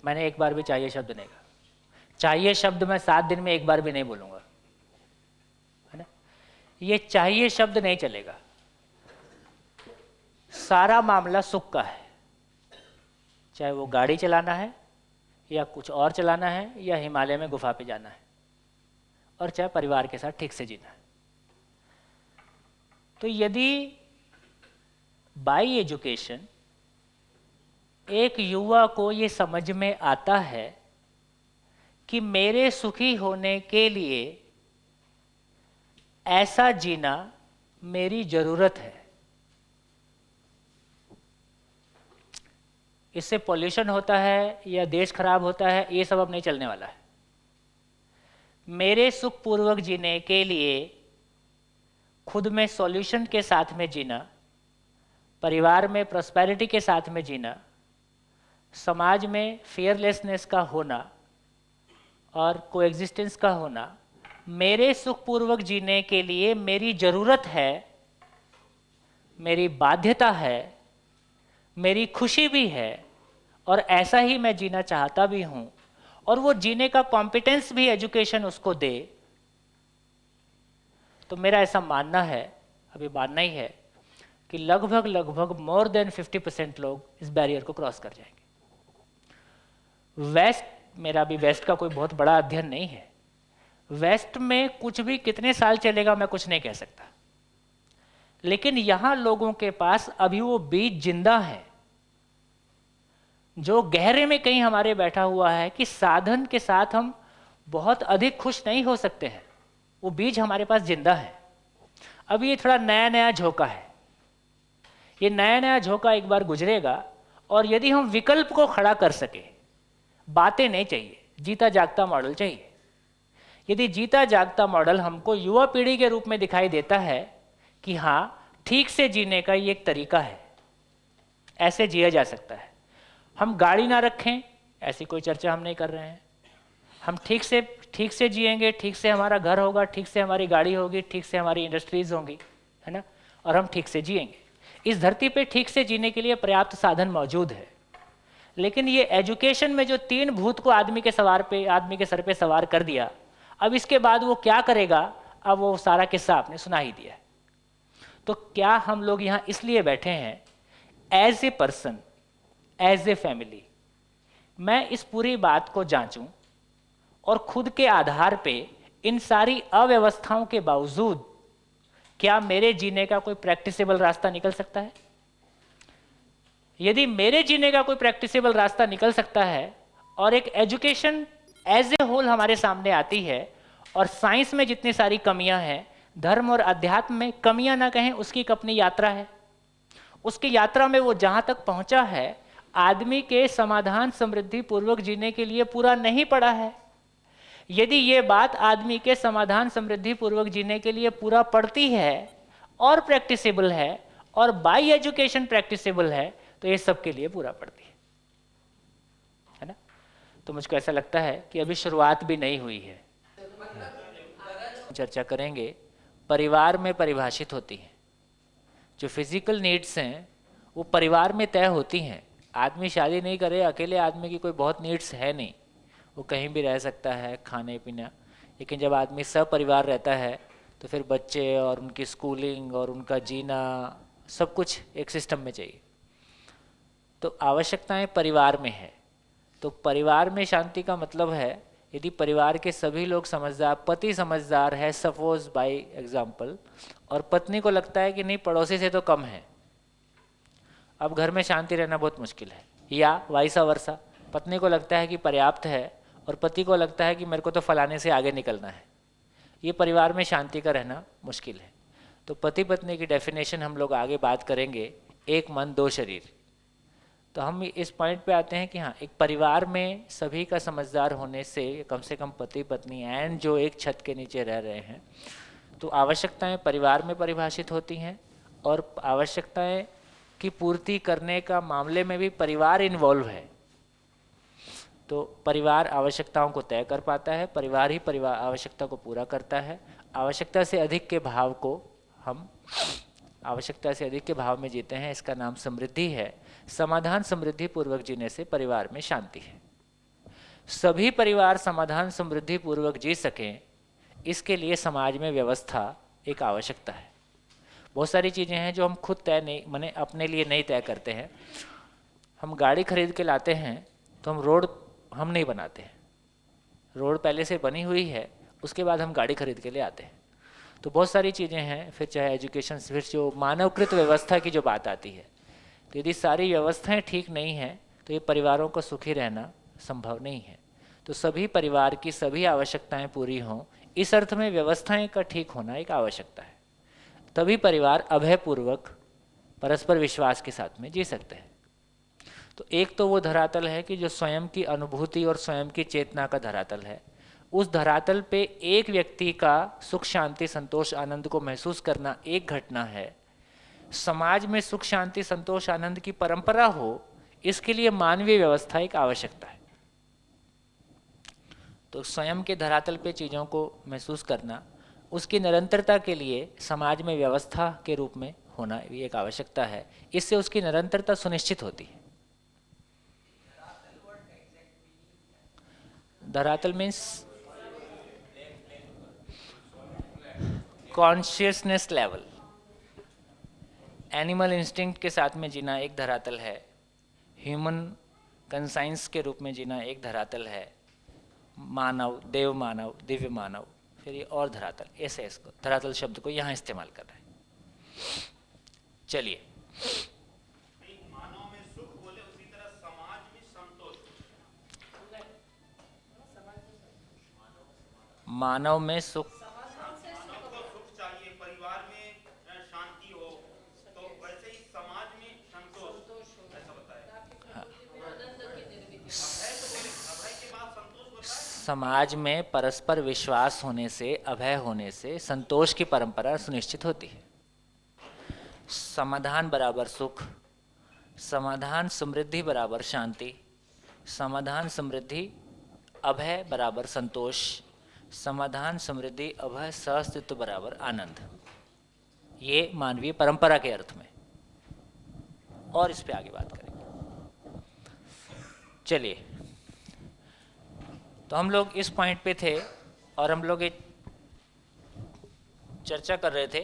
S1: मैंने एक बार भी चाहिए शब्द नहीं कहा. चाहिए शब्द मैं 7 दिन में एक बार भी नहीं बोलूंगा, है ना? ये चाहिए शब्द नहीं चलेगा. सारा मामला सुख का है, चाहे वो गाड़ी चलाना है या कुछ और चलाना है या हिमालय में गुफा पे जाना है, और चाहे परिवार के साथ ठीक से जीना है. तो यदि बाई एजुकेशन एक युवा को ये समझ में आता है कि मेरे सुखी होने के लिए ऐसा जीना मेरी जरूरत है, इससे पॉल्यूशन होता है या देश खराब होता है, ये सब अब नहीं चलने वाला है. मेरे सुख पूर्वक जीने के लिए खुद में सॉल्यूशन के साथ में जीना परिवार में प्रॉस्पेरिटी के साथ में जीना, समाज में फियरलेसनेस का होना और कोएग्जिस्टेंस का होना मेरे सुखपूर्वक जीने के लिए मेरी ज़रूरत है, मेरी बाध्यता है, मेरी खुशी भी है, और ऐसा ही मैं जीना चाहता भी हूँ, और वो जीने का कॉम्पिटेंस भी एजुकेशन उसको दे। तो मेरा ऐसा मानना है, अभी मानना ही है, कि लगभग मोर देन 50% लोग इस बैरियर को क्रॉस कर जाएंगे। वेस्ट, मेरा भी वेस्ट का कोई बहुत बड़ा अध्ययन नहीं है, वेस्ट में कुछ भी कितने साल चलेगा मैं कुछ नहीं कह सकता, लेकिन यहां लोगों के पास अभी वो बीज जिंदा है जो गहरे में कहीं हमारे बैठा हुआ है कि साधन के साथ हम बहुत अधिक खुश नहीं हो सकते हैं। वो बीज हमारे पास जिंदा है। अभी ये थोड़ा नया नया झोंका है, ये नया नया झोंका एक बार गुजरेगा, और यदि हम विकल्प को खड़ा कर सके, बातें नहीं चाहिए, जीता जागता मॉडल चाहिए। यदि जीता जागता मॉडल हमको युवा पीढ़ी के रूप में दिखाई देता है कि हाँ, ठीक से जीने का ये एक तरीका है, ऐसे जिया जा सकता है। हम गाड़ी ना रखें, ऐसी कोई चर्चा हम नहीं कर रहे हैं। हम ठीक से जिएंगे, ठीक से हमारा घर होगा, ठीक से हमारी गाड़ी होगी, ठीक से हमारी इंडस्ट्रीज होंगी, है ना, और हम ठीक से जिएंगे। इस धरती पे ठीक से जीने के लिए पर्याप्त साधन मौजूद है। लेकिन ये एजुकेशन में जो 3 भूत को आदमी के सर पे सवार कर दिया, अब इसके बाद वो क्या करेगा, अब वो सारा किस्सा आपने सुना ही दिया। तो क्या हम लोग यहाँ इसलिए बैठे हैं, as a person, as a family, मैं इस पूरी बात को जांचूं और खुद के आधार पे इन सारी अव्यवस्थाओं के बावजूद क्या मेरे जीने का कोई प्रैक्टिसेबल रास्ता निकल सकता है? यदि मेरे जीने का कोई प्रैक्टिसेबल रास्ता निकल सकता है और एक एजुकेशन एज ए होल हमारे सामने आती है, और साइंस में जितनी सारी कमियां हैं, धर्म और अध्यात्म में कमियां ना कहें, उसकी एक अपनी यात्रा है। उसकी यात्रा में वो जहां तक पहुंचा है, आदमी के समाधान समृद्धि पूर्वक जीने के लिए पूरा नहीं पड़ा है। यदि ये बात आदमी के समाधान समृद्धि पूर्वक जीने के लिए पूरा पड़ती है और प्रैक्टिसेबल है और बाय एजुकेशन प्रैक्टिसेबल है, तो ये सबके लिए पूरा पड़ती है ना। तो मुझको ऐसा लगता है कि अभी शुरुआत भी नहीं हुई है। चर्चा करेंगे, परिवार में परिभाषित होती हैं। जो फिजिकल नीड्स हैं वो परिवार में तय होती हैं। आदमी शादी नहीं करे, अकेले आदमी की कोई बहुत नीड्स है नहीं, वो कहीं भी रह सकता है, खाने पीना। लेकिन जब आदमी सपरिवार रहता है तो फिर बच्चे और उनकी स्कूलिंग और उनका जीना सब कुछ एक सिस्टम में चाहिए। तो आवश्यकताएं परिवार में है। तो परिवार में शांति का मतलब है, यदि परिवार के सभी लोग समझदार, पति समझदार है सपोज बाय एग्जाम्पल, और पत्नी को लगता है कि नहीं पड़ोसी से तो कम है, अब घर में शांति रहना बहुत मुश्किल है, या वाइसा वर्सा, पत्नी को लगता है कि पर्याप्त है और पति को लगता है कि मेरे को तो फलाने से आगे निकलना है, ये परिवार में शांति का रहना मुश्किल है। तो पति पत्नी की डेफिनेशन हम लोग आगे बात करेंगे, एक मन दो शरीर। तो हम इस पॉइंट पे आते हैं कि हाँ, एक परिवार में सभी का समझदार होने से कम पति पत्नी एंड जो एक छत के नीचे रह रहे हैं, तो आवश्यकताएं परिवार में परिभाषित होती हैं, और आवश्यकताएं की पूर्ति करने का मामले में भी परिवार इन्वॉल्व है। तो परिवार आवश्यकताओं को तय कर पाता है, परिवार ही परिवार आवश्यकता को पूरा करता है। आवश्यकता से अधिक के भाव को हम आवश्यकता से अधिक के भाव में जीते हैं, इसका नाम समृद्धि है। समाधान समृद्धि पूर्वक जीने से परिवार में शांति है। सभी परिवार समाधान समृद्धि पूर्वक जी सकें, इसके लिए समाज में व्यवस्था एक आवश्यकता है। बहुत सारी चीज़ें हैं जो हम खुद तय नहीं, माने अपने लिए नहीं तय करते हैं। हम गाड़ी खरीद के लाते हैं तो हम रोड हम नहीं बनाते हैं, रोड पहले से बनी हुई है, उसके बाद हम गाड़ी खरीद के ले आते हैं। तो बहुत सारी चीज़ें हैं, फिर चाहे एजुकेशन, फिर जो मानवकृत व्यवस्था की जो बात आती है, तो यदि सारी व्यवस्थाएं ठीक नहीं हैं तो ये परिवारों को सुखी रहना संभव नहीं है। तो सभी परिवार की सभी आवश्यकताएं पूरी हों, इस अर्थ में व्यवस्थाएं का ठीक होना एक आवश्यकता है। तभी परिवार अभयपूर्वक परस्पर विश्वास के साथ में जी सकते हैं। तो एक तो वो धरातल है कि जो स्वयं की अनुभूति और स्वयं की चेतना का धरातल है, उस धरातल पे एक व्यक्ति का सुख शांति संतोष आनंद को महसूस करना एक घटना है। समाज में सुख शांति संतोष आनंद की परंपरा हो, इसके लिए मानवीय व्यवस्था एक आवश्यकता है। तो स्वयं के धरातल पे चीज़ों को महसूस करना, उसकी निरंतरता के लिए समाज में व्यवस्था के रूप में होना भी एक आवश्यकता है। इससे उसकी निरंतरता सुनिश्चित होती है। धरातल means consciousness level. Animal instinct के साथ में जीना एक धरातल है, ह्यूमन कंसाइंस के रूप में जीना एक धरातल है, मानव, देव मानव, दिव्य मानव, फिर ये और धरातल, ऐसे इसको धरातल शब्द को यहाँ इस्तेमाल कर रहे हैं। चलिए,
S11: मानव में सुख बोले उसी तरह समाज में संतोष,
S1: मानव में सुख,
S11: सुख चाहिए, परिवार में शांति हो, तो वैसे ही समाज में संतोष, ऐसा बताया।
S1: समाज में परस्पर विश्वास होने से, अभय होने से संतोष की परंपरा सुनिश्चित होती है। समाधान बराबर सुख, समाधान समृद्धि बराबर शांति, समाधान समृद्धि अभय बराबर संतोष, समाधान समृद्धि अभय सहअस्तित्व बराबर आनंद। ये मानवीय परंपरा के अर्थ में, और इस पे आगे बात करेंगे। चलिए, तो हम लोग इस पॉइंट पे थे और हम लोग एक चर्चा कर रहे थे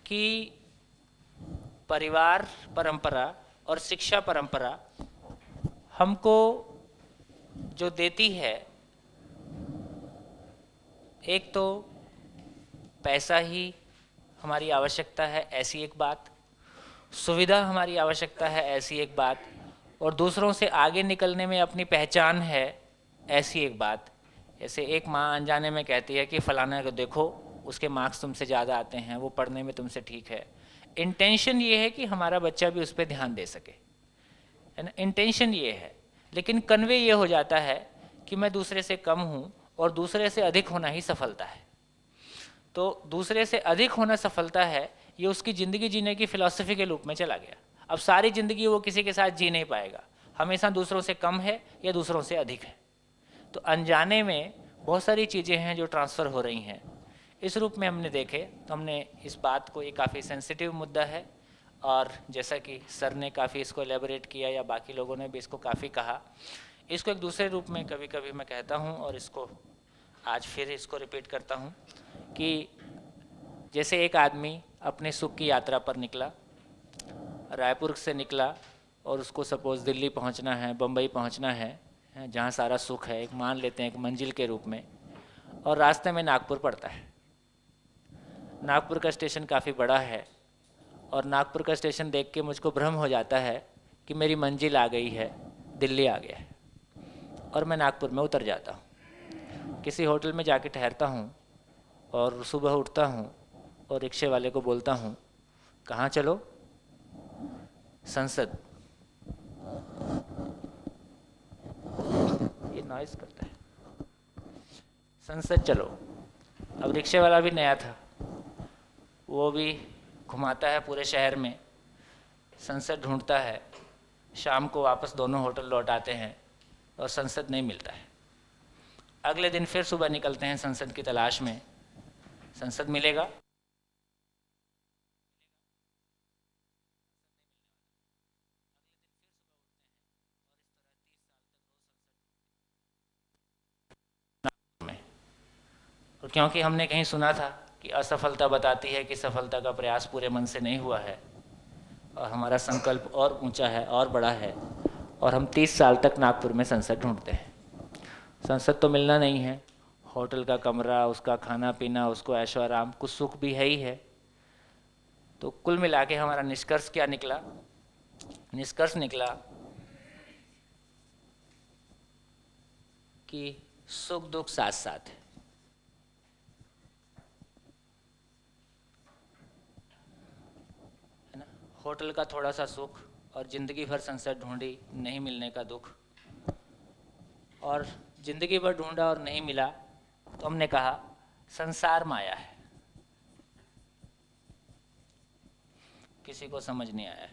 S1: कि परिवार परंपरा और शिक्षा परंपरा हमको जो देती है, एक तो पैसा ही हमारी आवश्यकता है, ऐसी एक बात, सुविधा हमारी आवश्यकता है, ऐसी एक बात, और दूसरों से आगे निकलने में अपनी पहचान है, ऐसी एक बात। जैसे एक माँ अनजाने में कहती है कि फलाना को देखो, उसके मार्क्स तुमसे ज़्यादा आते हैं, वो पढ़ने में तुमसे ठीक है। इंटेंशन ये है कि हमारा बच्चा भी उस पर ध्यान दे सके, है ना, इंटेंशन ये है। लेकिन कन्वे ये हो जाता है कि मैं दूसरे से कम हूँ और दूसरे से अधिक होना ही सफलता है। तो दूसरे से अधिक होना सफलता है, ये उसकी ज़िंदगी जीने की फ़िलॉसफी के रूप में चला गया। अब सारी ज़िंदगी वो किसी के साथ जी नहीं पाएगा, हमेशा दूसरों से कम है या दूसरों से अधिक है। तो अनजाने में बहुत सारी चीज़ें हैं जो ट्रांसफ़र हो रही हैं। इस रूप में हमने देखे तो हमने इस बात को, ये काफ़ी सेंसिटिव मुद्दा है, और जैसा कि सर ने काफ़ी इसको एलेबोरेट किया या बाकी लोगों ने भी इसको काफ़ी कहा, इसको एक दूसरे रूप में कभी कभी मैं कहता हूँ, और इसको आज फिर इसको रिपीट करता हूँ कि जैसे एक आदमी अपने सुख की यात्रा पर निकला, रायपुर से निकला और उसको सपोज़ दिल्ली पहुँचना है, बम्बई पहुँचना है, जहाँ सारा सुख है, एक मान लेते हैं एक मंजिल के रूप में, और रास्ते में नागपुर पड़ता है। नागपुर का स्टेशन काफ़ी बड़ा है, और नागपुर का स्टेशन देख के मुझको भ्रम हो जाता है कि मेरी मंजिल आ गई है, दिल्ली आ गया है, और मैं नागपुर में उतर जाता हूँ। किसी होटल में जाके ठहरता हूँ और सुबह उठता हूँ और रिक्शे वाले को बोलता हूँ, कहाँ चलो? संसद। ये नॉइज़ करता है। संसद चलो। अब रिक्शे वाला भी नया था, वो भी घुमाता है पूरे शहर में, संसद ढूंढता है। शाम को वापस दोनों होटल लौट आते हैं और संसद नहीं मिलता है। अगले दिन फिर सुबह निकलते हैं संसद की तलाश में, संसद मिलेगा? और क्योंकि हमने कहीं सुना था कि असफलता बताती है कि सफलता का प्रयास पूरे मन से नहीं हुआ है, और हमारा संकल्प और ऊंचा है और बड़ा है, और हम 30 साल तक नागपुर में संसद ढूंढते हैं। संसद तो मिलना नहीं है, होटल का कमरा, उसका खाना पीना, उसको ऐशो आराम, कुछ सुख भी है ही है। तो कुल मिला के हमारा निष्कर्ष क्या निकला? निष्कर्ष निकला कि सुख दुख साथ साथ है। होटल का थोड़ा सा सुख और ज़िंदगी भर संसद ढूंढी, नहीं मिलने का दुख, और ज़िंदगी भर ढूंढा और नहीं मिला, तो हमने कहा संसार माया है। किसी को समझ नहीं आया है,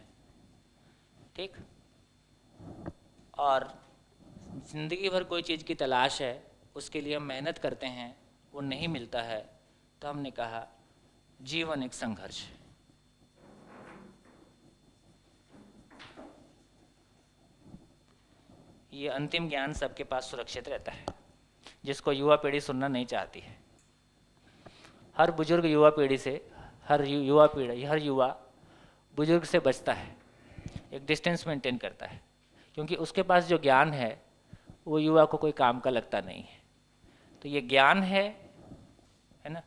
S1: ठीक। और ज़िंदगी भर कोई चीज़ की तलाश है, उसके लिए हम मेहनत करते हैं, वो नहीं मिलता है, तो हमने कहा जीवन एक संघर्ष है। ये अंतिम ज्ञान सबके पास सुरक्षित रहता है, जिसको युवा पीढ़ी सुनना नहीं चाहती है। हर बुजुर्ग युवा पीढ़ी से, हर युवा बुजुर्ग से बचता है, एक डिस्टेंस मेंटेन करता है, क्योंकि उसके पास जो ज्ञान है वो युवा को कोई काम का लगता नहीं है। तो ये ज्ञान है ना,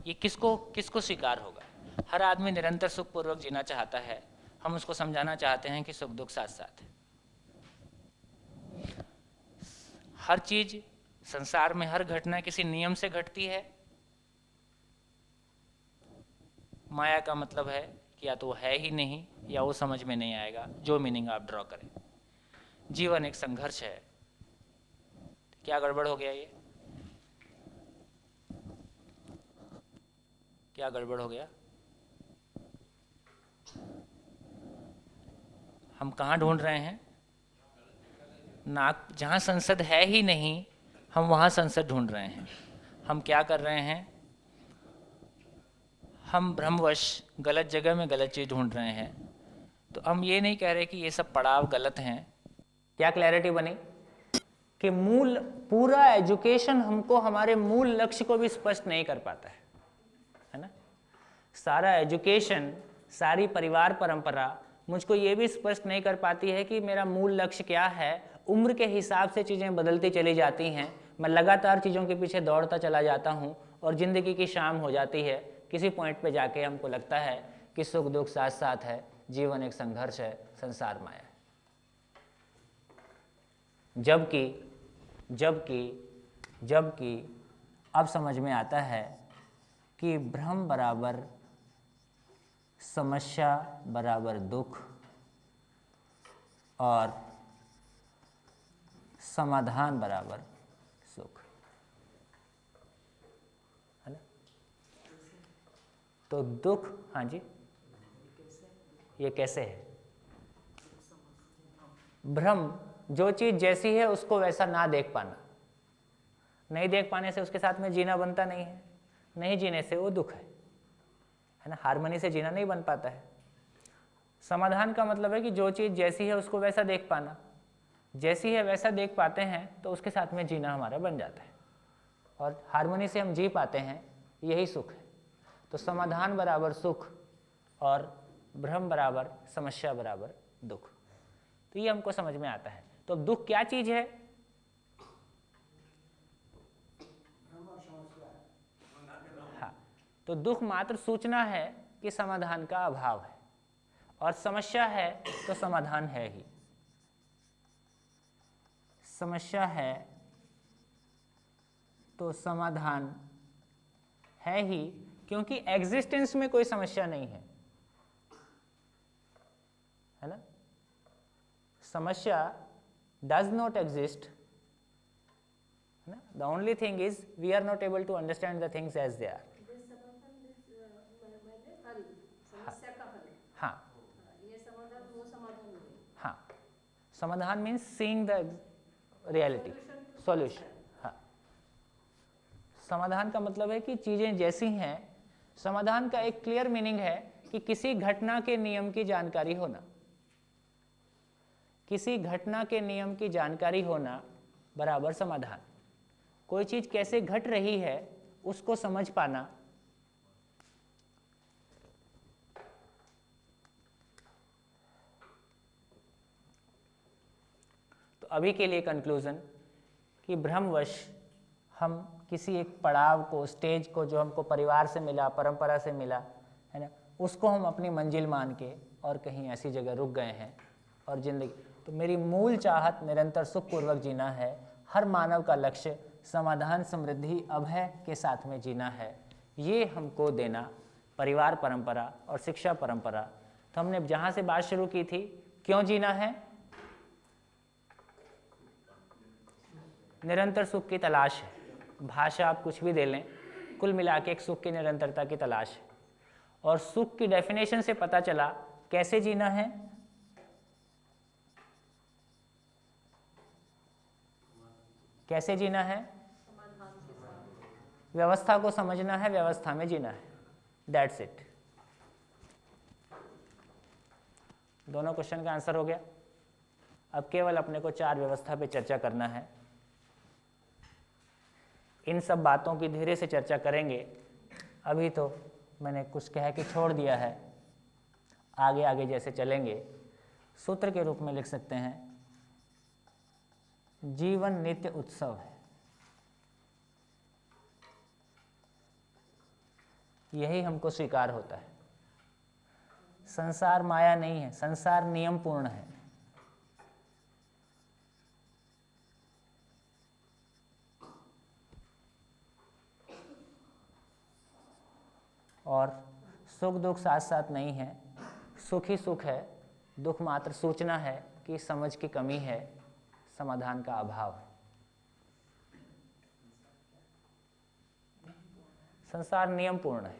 S1: ये किसको स्वीकार होगा? हर आदमी निरंतर सुखपूर्वक जीना चाहता है, हम उसको समझाना चाहते हैं कि सुख दुख साथ साथ है। हर चीज संसार में, हर घटना किसी नियम से घटती है। माया का मतलब है कि या तो वो है ही नहीं या वो समझ में नहीं आएगा, जो मीनिंग आप ड्रॉ करें। जीवन एक संघर्ष है। क्या गड़बड़ हो गया? ये क्या गड़बड़ हो गया? हम कहाँ ढूंढ रहे हैं? नाक जहाँ संसद है ही नहीं, हम वहाँ संसद ढूंढ रहे हैं। हम क्या कर रहे हैं? हम भ्रमवश गलत जगह में गलत चीज़ ढूंढ रहे हैं। तो हम ये नहीं कह रहे कि ये सब पड़ाव गलत हैं। क्या क्लैरिटी बनी कि पूरा एजुकेशन हमको हमारे मूल लक्ष्य को भी स्पष्ट नहीं कर पाता है ना? सारा एजुकेशन, सारी परिवार परंपरा मुझको ये भी स्पष्ट नहीं कर पाती है कि मेरा मूल लक्ष्य क्या है। उम्र के हिसाब से चीज़ें बदलती चली जाती हैं, मैं लगातार चीज़ों के पीछे दौड़ता चला जाता हूँ और ज़िंदगी की शाम हो जाती है। किसी पॉइंट पे जाके हमको लगता है कि सुख दुख साथ साथ है, जीवन एक संघर्ष है, संसार माया है। जबकि अब समझ में आता है कि भ्रम बराबर समस्या बराबर दुख और समाधान बराबर सुख, है ना? तो दुख, हाँ जी, ये कैसे है? भ्रम, जो चीज़ जैसी है उसको वैसा ना देख पाना। नहीं देख पाने से उसके साथ में जीना बनता नहीं है, नहीं जीने से वो दुख है ना? हार्मनी से जीना नहीं बन पाता है। समाधान का मतलब है कि जो चीज़ जैसी है उसको वैसा देख पाना। जैसी है वैसा देख पाते हैं तो उसके साथ में जीना हमारा बन जाता है और हार्मनी से हम जी पाते हैं, यही सुख है। तो समाधान बराबर सुख और भ्रम बराबर समस्या बराबर दुख। तो ये हमको समझ में आता है। तो अब दुख क्या चीज़ है? हाँ, तो दुख मात्र सूचना है कि समाधान का अभाव है, और समस्या है तो समाधान है ही। समस्या है तो समाधान है ही, क्योंकि एग्जिस्टेंस में कोई समस्या नहीं है ना? समस्या does not exist, है ना? The only thing is we are not able to understand the things as they are. हाँ, हाँ, समाधान means seeing the reality, solution. हाँ, समाधान का मतलब है कि चीजें जैसी हैं। समाधान का एक क्लियर मीनिंग है कि किसी घटना के नियम की जानकारी होना। किसी घटना के नियम की जानकारी होना बराबर समाधान। कोई चीज कैसे घट रही है उसको समझ पाना। तो अभी के लिए कंक्लूजन कि भ्रमवश हम किसी एक पड़ाव को, स्टेज को, जो हमको परिवार से मिला, परंपरा से मिला, है ना, उसको हम अपनी मंजिल मान के और कहीं ऐसी जगह रुक गए हैं। और जिंदगी, तो मेरी मूल चाहत निरंतर सुखपूर्वक जीना है। हर मानव का लक्ष्य समाधान, समृद्धि, अभय के साथ में जीना है। ये हमको देना परिवार परंपरा और शिक्षा परंपरा। तो हमने जहाँ से बात शुरू की थी, क्यों जीना है? निरंतर सुख की तलाश है। भाषा आप कुछ भी दे लें, कुल मिला के एक सुख की निरंतरता की तलाश है। और सुख की डेफिनेशन से पता चला कैसे जीना है, कैसे जीना है, व्यवस्था को समझना है, व्यवस्था में जीना है, दैट्स इट। दोनों क्वेश्चन का आंसर हो गया। अब केवल अपने को 4 व्यवस्था पे चर्चा करना है। इन सब बातों की धीरे से चर्चा करेंगे। अभी तो मैंने कुछ कह के छोड़ दिया है, आगे आगे जैसे चलेंगे सूत्र के रूप में लिख सकते हैं, जीवन नित्य उत्सव है। यही हमको स्वीकार होता है। संसार माया नहीं है, संसार नियम पूर्ण है। और सुख दुख साथ साथ नहीं है, सुख ही सुख है, दुख मात्र सूचना है कि समझ की कमी है, समाधान का अभाव है। संसार नियम पूर्ण है,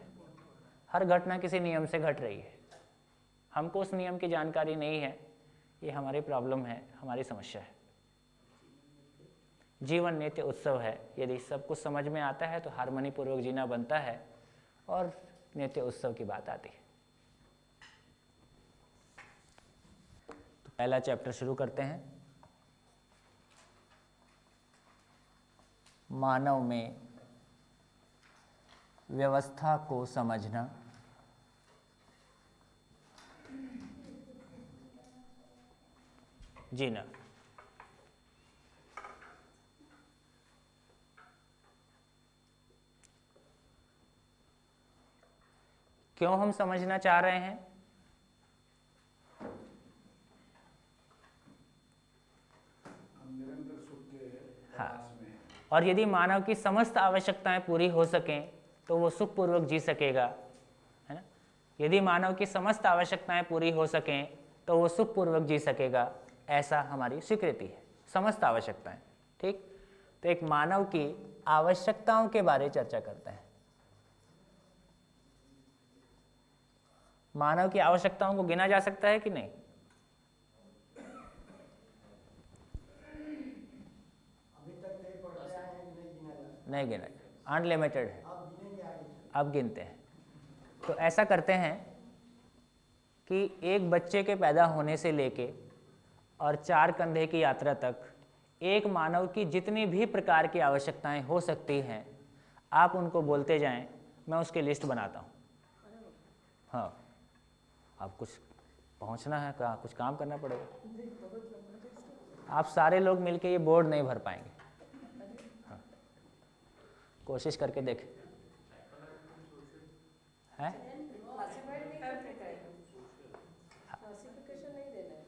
S1: हर घटना किसी नियम से घट रही है। हमको उस नियम की जानकारी नहीं है, ये हमारी प्रॉब्लम है, हमारी समस्या है। जीवन नित्य उत्सव है। यदि सब कुछ समझ में आता है तो हार्मनी पूर्वक जीना बनता है और नित्य उत्सव की बात आती है। तो पहला चैप्टर शुरू करते हैं। मानव में व्यवस्था को समझना। जीना। क्यों हम समझना चाह रहे हैं? हाँ, और यदि मानव की समस्त आवश्यकताएं पूरी हो सकें तो वो सुखपूर्वक जी सकेगा, है ना। यदि मानव की समस्त आवश्यकताएं पूरी हो सकें तो वो सुखपूर्वक जी सकेगा, ऐसा हमारी स्वीकृति है। समस्त आवश्यकताएं, ठीक। तो एक मानव की आवश्यकताओं के बारे में चर्चा करते हैं। मानव की आवश्यकताओं को गिना जा सकता है कि नहीं? नहीं गिना, अनलिमिटेड है। अब गिनते हैं। तो ऐसा करते हैं कि एक बच्चे के पैदा होने से लेके और 4 कंधे की यात्रा तक एक मानव की जितनी भी प्रकार की आवश्यकताएं हो सकती हैं, आप उनको बोलते जाएं, मैं उसकी लिस्ट बनाता हूं। हाँ, अब कुछ पहुंचना है, कहाँ कुछ काम करना पड़ेगा। आप सारे लोग मिलके ये बोर्ड नहीं भर पाएंगे। हाँ, कोशिश करके देखें। है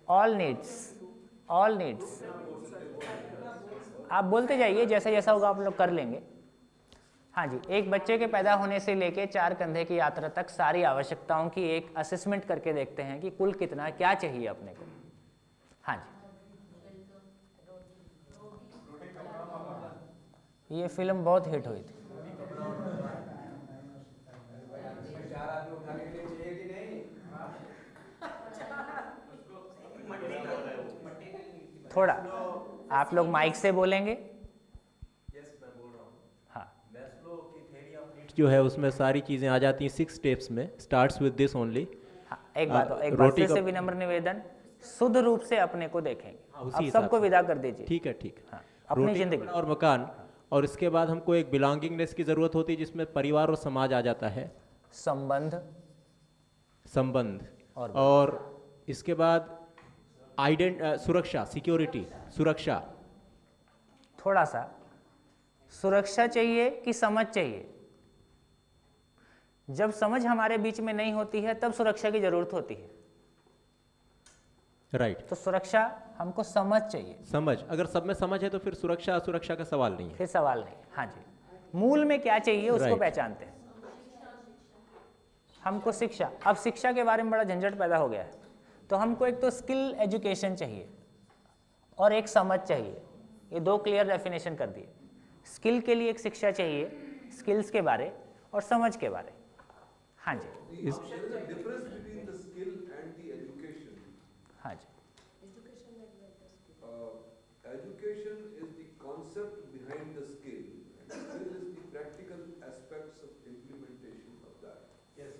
S1: ऑल नीड्स, ऑल नीड्स आप बोलते जाइए, जैसे जैसा होगा आप लोग कर लेंगे। हाँ जी, एक बच्चे के पैदा होने से लेके 4 कंधे की यात्रा तक सारी आवश्यकताओं की एक असेसमेंट करके देखते हैं कि कुल कितना क्या चाहिए अपने को। हाँ जी, ये फिल्म बहुत हिट हुई थी। थोड़ा आप लोग माइक से बोलेंगे।
S7: जो है उसमें सारी चीज़ें आ जाती हैं 6 स्टेप्स में, स्टार्ट्स विद दिस ओनली।
S1: हाँ, एक बात फिर से विनम्र निवेदन, शुद्ध रूप से अपने को देखेंगे। अब सबको विदा कर दीजिए।
S7: ठीक है, ठीक है।
S1: हाँ, अपनी जिंदगी
S7: और मकान, और इसके बाद हमको एक बिलोंगिंगनेस की ज़रूरत होती है जिसमें परिवार और समाज आ जाता है, संबंध और इसके बाद सुरक्षा, सिक्योरिटी, सुरक्षा।
S1: थोड़ा सा सुरक्षा चाहिए कि समझ चाहिए? जब समझ हमारे बीच में नहीं होती है तब सुरक्षा की जरूरत होती है।
S7: राइट।
S1: तो सुरक्षा हमको समझ चाहिए।
S7: समझ, अगर सब में समझ है तो फिर सुरक्षा असुरक्षा का सवाल नहीं है।
S1: फिर सवाल नहीं। हाँ जी, मूल में क्या चाहिए उसको पहचानते हैं। हमको शिक्षा, अब शिक्षा के बारे में बड़ा झंझट पैदा हो गया है। तो हमको एक तो स्किल एजुकेशन चाहिए और एक समझ चाहिए। ये 2 क्लियर डेफिनेशन कर दिए। स्किल के लिए एक शिक्षा चाहिए, स्किल्स के बारे, और समझ के बारे। हाँ जी,
S7: इस
S9: difference between the skill and the education.
S1: हाँ जी,
S9: Education is the concept behind the skill, and skill is the practical aspects of implementation of that. Yes.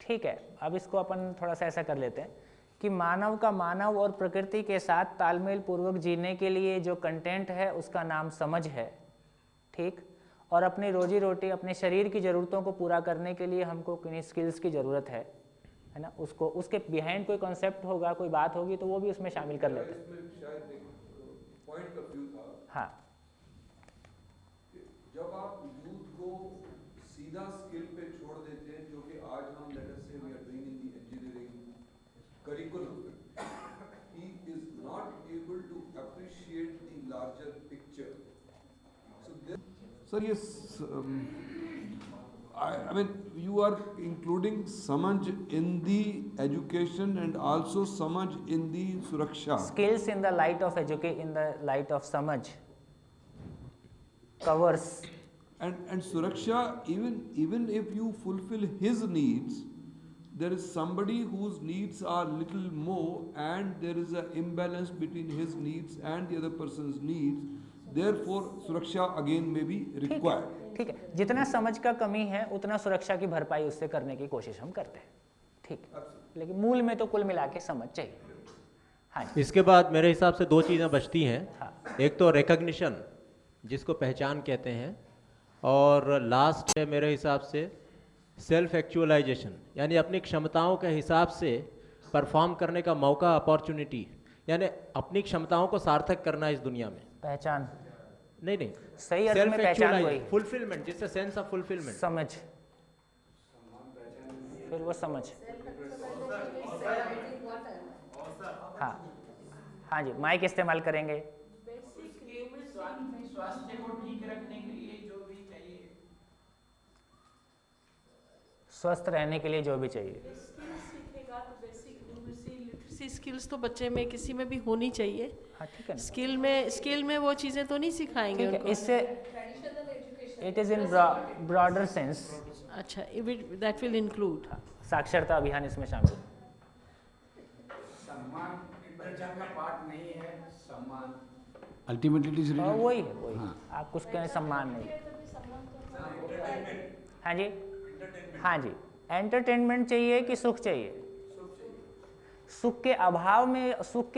S1: ठीक है। अब इसको अपन थोड़ा सा ऐसा कर लेते हैं कि मानव का मानव और प्रकृति के साथ तालमेल पूर्वक जीने के लिए जो कंटेंट है उसका नाम समझ है, ठीक। और अपनी रोजी रोटी, अपने शरीर की ज़रूरतों को पूरा करने के लिए हमको किन्हीं स्किल्स की ज़रूरत है ना। उसको उसके बिहाइंड कोई कॉन्सेप्ट होगा, कोई बात होगी तो वो भी उसमें शामिल कर लेते हैं।
S9: इसमें शायद एक पॉइंट ऑफ व्यू था।
S1: हाँ,
S9: जब आप यूथ को सीधा स्किल पे छोड़ देते हैं, जो कि आज हम let us say we are doing in the engineering curriculum, he is not able to appreciate the larger picture. So sir ये I mean you are including samajh in the education and also samajh in the suraksha.
S1: skills in the light of in the light of samajh covers.
S9: And suraksha, even if you fulfill his needs, there is somebody whose needs are little more and there is an imbalance between his needs and the other person's needs, therefore suraksha again may be required.
S1: ठीक है, जितना समझ का कमी है उतना सुरक्षा की भरपाई उससे करने की कोशिश हम करते हैं, ठीक है। लेकिन मूल में तो कुल मिला के समझ चाहिए। हाँ जी।
S7: इसके बाद मेरे हिसाब से दो चीज़ें बचती हैं।
S1: हाँ।
S7: एक तो रिकग्निशन, जिसको पहचान कहते हैं, और लास्ट है मेरे हिसाब से सेल्फ एक्चुअलाइजेशन, यानी अपनी क्षमताओं के हिसाब से परफॉर्म करने का मौका, अपॉर्चुनिटी, यानी अपनी क्षमताओं को सार्थक करना इस दुनिया में।
S1: पहचान
S7: नहीं,
S1: सही अर्थ में पहचान वही,
S7: फुलफिलमेंट, जिससे सेंस ऑफ फुलफिलमेंट,
S1: समझ, फिर वो समझ। हाँ हाँ जी, माइक इस्तेमाल करेंगे।
S2: स्वास्थ्य को ठीक रखने के लिए जो भी चाहिए,
S1: स्वस्थ रहने के लिए जो भी चाहिए।
S5: स्किल्स तो बच्चे में किसी में भी होनी चाहिए।
S1: हाँ, ठीक है।
S5: स्किल में वो चीज़ें तो नहीं सिखाएंगे उनको।
S1: इससे it is in broader sense.
S5: अच्छा, दैट विल इंक्लूड।
S1: साक्षरता अभियान इसमें शामिल।
S4: सम्मान इंटरचेंज का पार्ट नहीं है। सम्मान अल्टीमेटली
S1: वही है, वही। हाँ। आप कुछ कहें सम्मान नहीं। हाँ जी, हाँ जी। एंटरटेनमेंट चाहिए कि सुख चाहिए? सुख के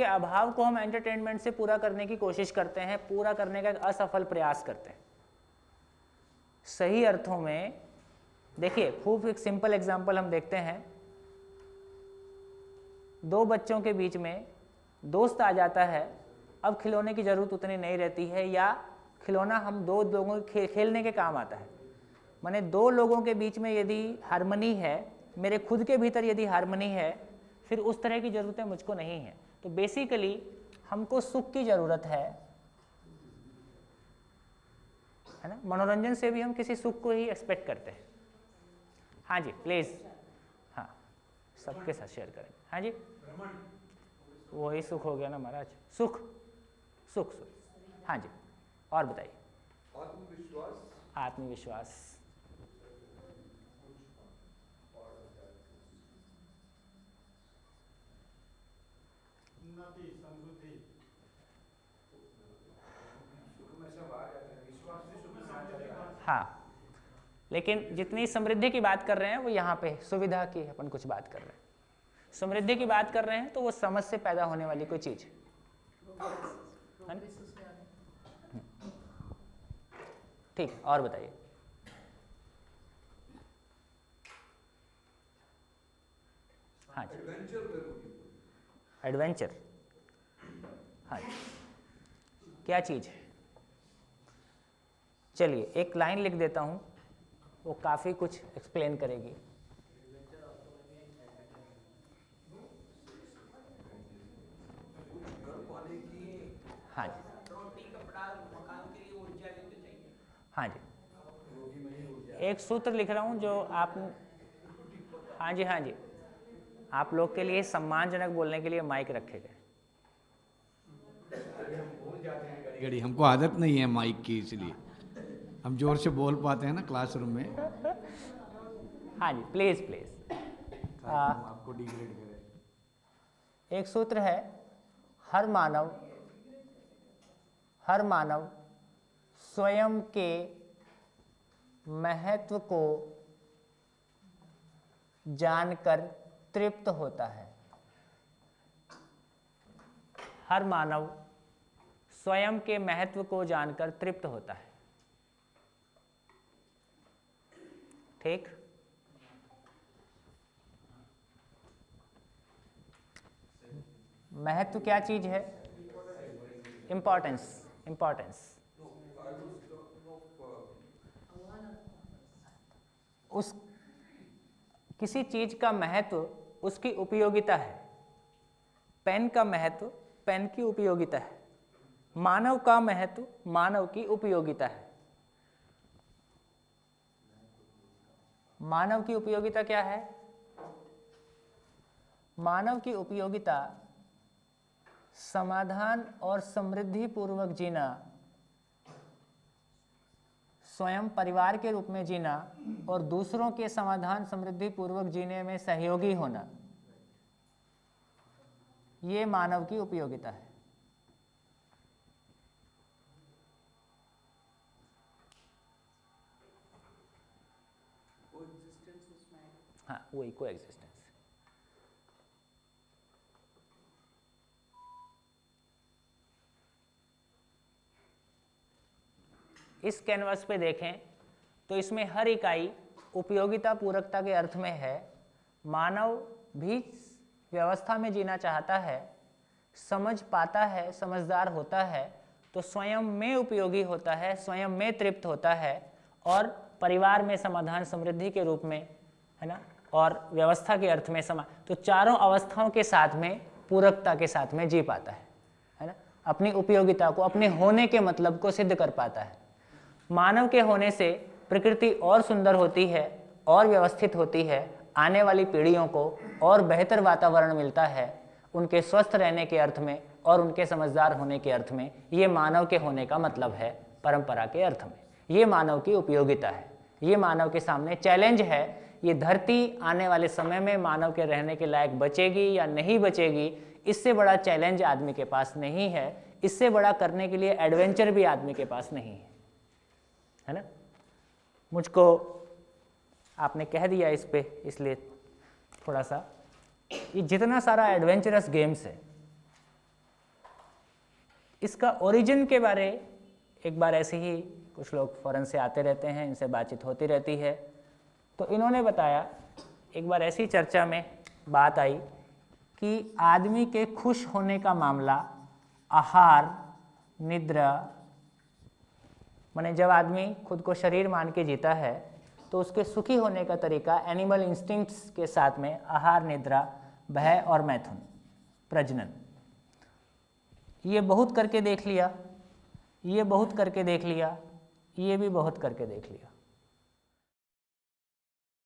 S1: अभाव को हम एंटरटेनमेंट से पूरा करने की कोशिश करते हैं, पूरा करने का एक असफल प्रयास करते हैं। सही अर्थों में देखिए, खूब एक सिंपल एग्जांपल हम देखते हैं। दो बच्चों के बीच में दोस्त आ जाता है, अब खिलौने की जरूरत उतनी नहीं रहती है, या खिलौना हम दो लोगों के खेलने के काम आता है। माने दो लोगों के बीच में यदि हार्मनी है, मेरे खुद के भीतर यदि हार्मनी है, फिर उस तरह की ज़रूरतें मुझको नहीं हैं। तो बेसिकली हमको सुख की ज़रूरत है ना। मनोरंजन से भी हम किसी सुख को ही एक्सपेक्ट करते हैं। हाँ जी, प्लीज़। हाँ, सबके साथ शेयर करें। हाँ जी, वही सुख हो गया ना महाराज। सुख सुख सुख। हाँ जी, और बताइए। आत्मविश्वास। हाँ, लेकिन जितनी समृद्धि की बात कर रहे हैं वो यहाँ पे सुविधा की अपन कुछ बात कर रहे हैं। समृद्धि की बात कर रहे हैं तो वो समझ से पैदा होने वाली कोई चीज है। ठीक, और बताइए। हाँ जी, एडवेंचर। हाँ जी, क्या चीज है? चलिए एक लाइन लिख देता हूँ, वो काफ़ी कुछ एक्सप्लेन करेगी। हाँ जी,
S2: रोटी कपड़ा मकान के लिए ऊर्जा भी तो चाहिए।
S1: हाँ जी, एक सूत्र लिख रहा हूँ जो आप, हाँ जी, हाँ जी, आप लोग के लिए सम्मानजनक बोलने के लिए माइक रखे गए।
S4: घड़ी हमको आदत नहीं है माइक की, इसलिए हम जोर से बोल पाते हैं ना क्लासरूम में।
S1: हाँ जी, प्लीज प्लीज।
S4: आपको डिग्रेड करे।
S1: एक सूत्र है, हर मानव स्वयं के महत्व को जानकर तृप्त होता है। हर मानव स्वयं के महत्व को जानकर तृप्त होता है। ठीक? महत्व क्या चीज है? इंपॉर्टेंस। उस किसी चीज का महत्व उसकी उपयोगिता है। पेन का महत्व पेन की उपयोगिता है। मानव का महत्व मानव की उपयोगिता है। मानव की उपयोगिता क्या है? मानव की उपयोगिता समाधान और समृद्धि पूर्वक जीना, स्वयं परिवार के रूप में जीना और दूसरों के समाधान समृद्धि पूर्वक जीने में सहयोगी होना, ये मानव की उपयोगिता है। हाँ, वही कोएग्जिस्टेंस। इस कैनवास पे देखें तो इसमें हर इकाई उपयोगिता पूरकता के अर्थ में है। मानव भी व्यवस्था में जीना चाहता है, समझ पाता है, समझदार होता है, तो स्वयं में उपयोगी होता है, स्वयं में तृप्त होता है और परिवार में समाधान समृद्धि के रूप में, है ना, और व्यवस्था के अर्थ में तो चारों अवस्थाओं के साथ में पूरकता के साथ में जी पाता है ना, अपनी उपयोगिता को, अपने होने के मतलब को सिद्ध कर पाता है। मानव के होने से प्रकृति और सुंदर होती है और व्यवस्थित होती है, आने वाली पीढ़ियों को और बेहतर वातावरण मिलता है, उनके स्वस्थ रहने के अर्थ में और उनके समझदार होने के अर्थ में। ये मानव के होने का मतलब है परंपरा के अर्थ में। ये मानव की उपयोगिता है, ये मानव के सामने चैलेंज है। ये धरती आने वाले समय में मानव के रहने के लायक बचेगी या नहीं बचेगी, इससे बड़ा चैलेंज आदमी के पास नहीं है। इससे बड़ा करने के लिए एडवेंचर भी आदमी के पास नहीं है ना। मुझको आपने कह दिया इस पे, इसलिए थोड़ा सा, ये जितना सारा एडवेंचरस गेम्स है, इसका ओरिजिन के बारे एक बार ऐसे ही कुछ लोग फॉरेन से आते रहते हैं, इनसे बातचीत होती रहती है, तो इन्होंने बताया, एक बार ऐसी चर्चा में बात आई कि आदमी के खुश होने का मामला आहार, निद्रा, माने जब आदमी खुद को शरीर मान के जीता है तो उसके सुखी होने का तरीका एनिमल इंस्टिंक्ट्स के साथ में आहार, निद्रा, भय और मैथुन, प्रजनन, ये बहुत करके देख लिया, ये बहुत करके देख लिया, ये भी बहुत करके देख लिया।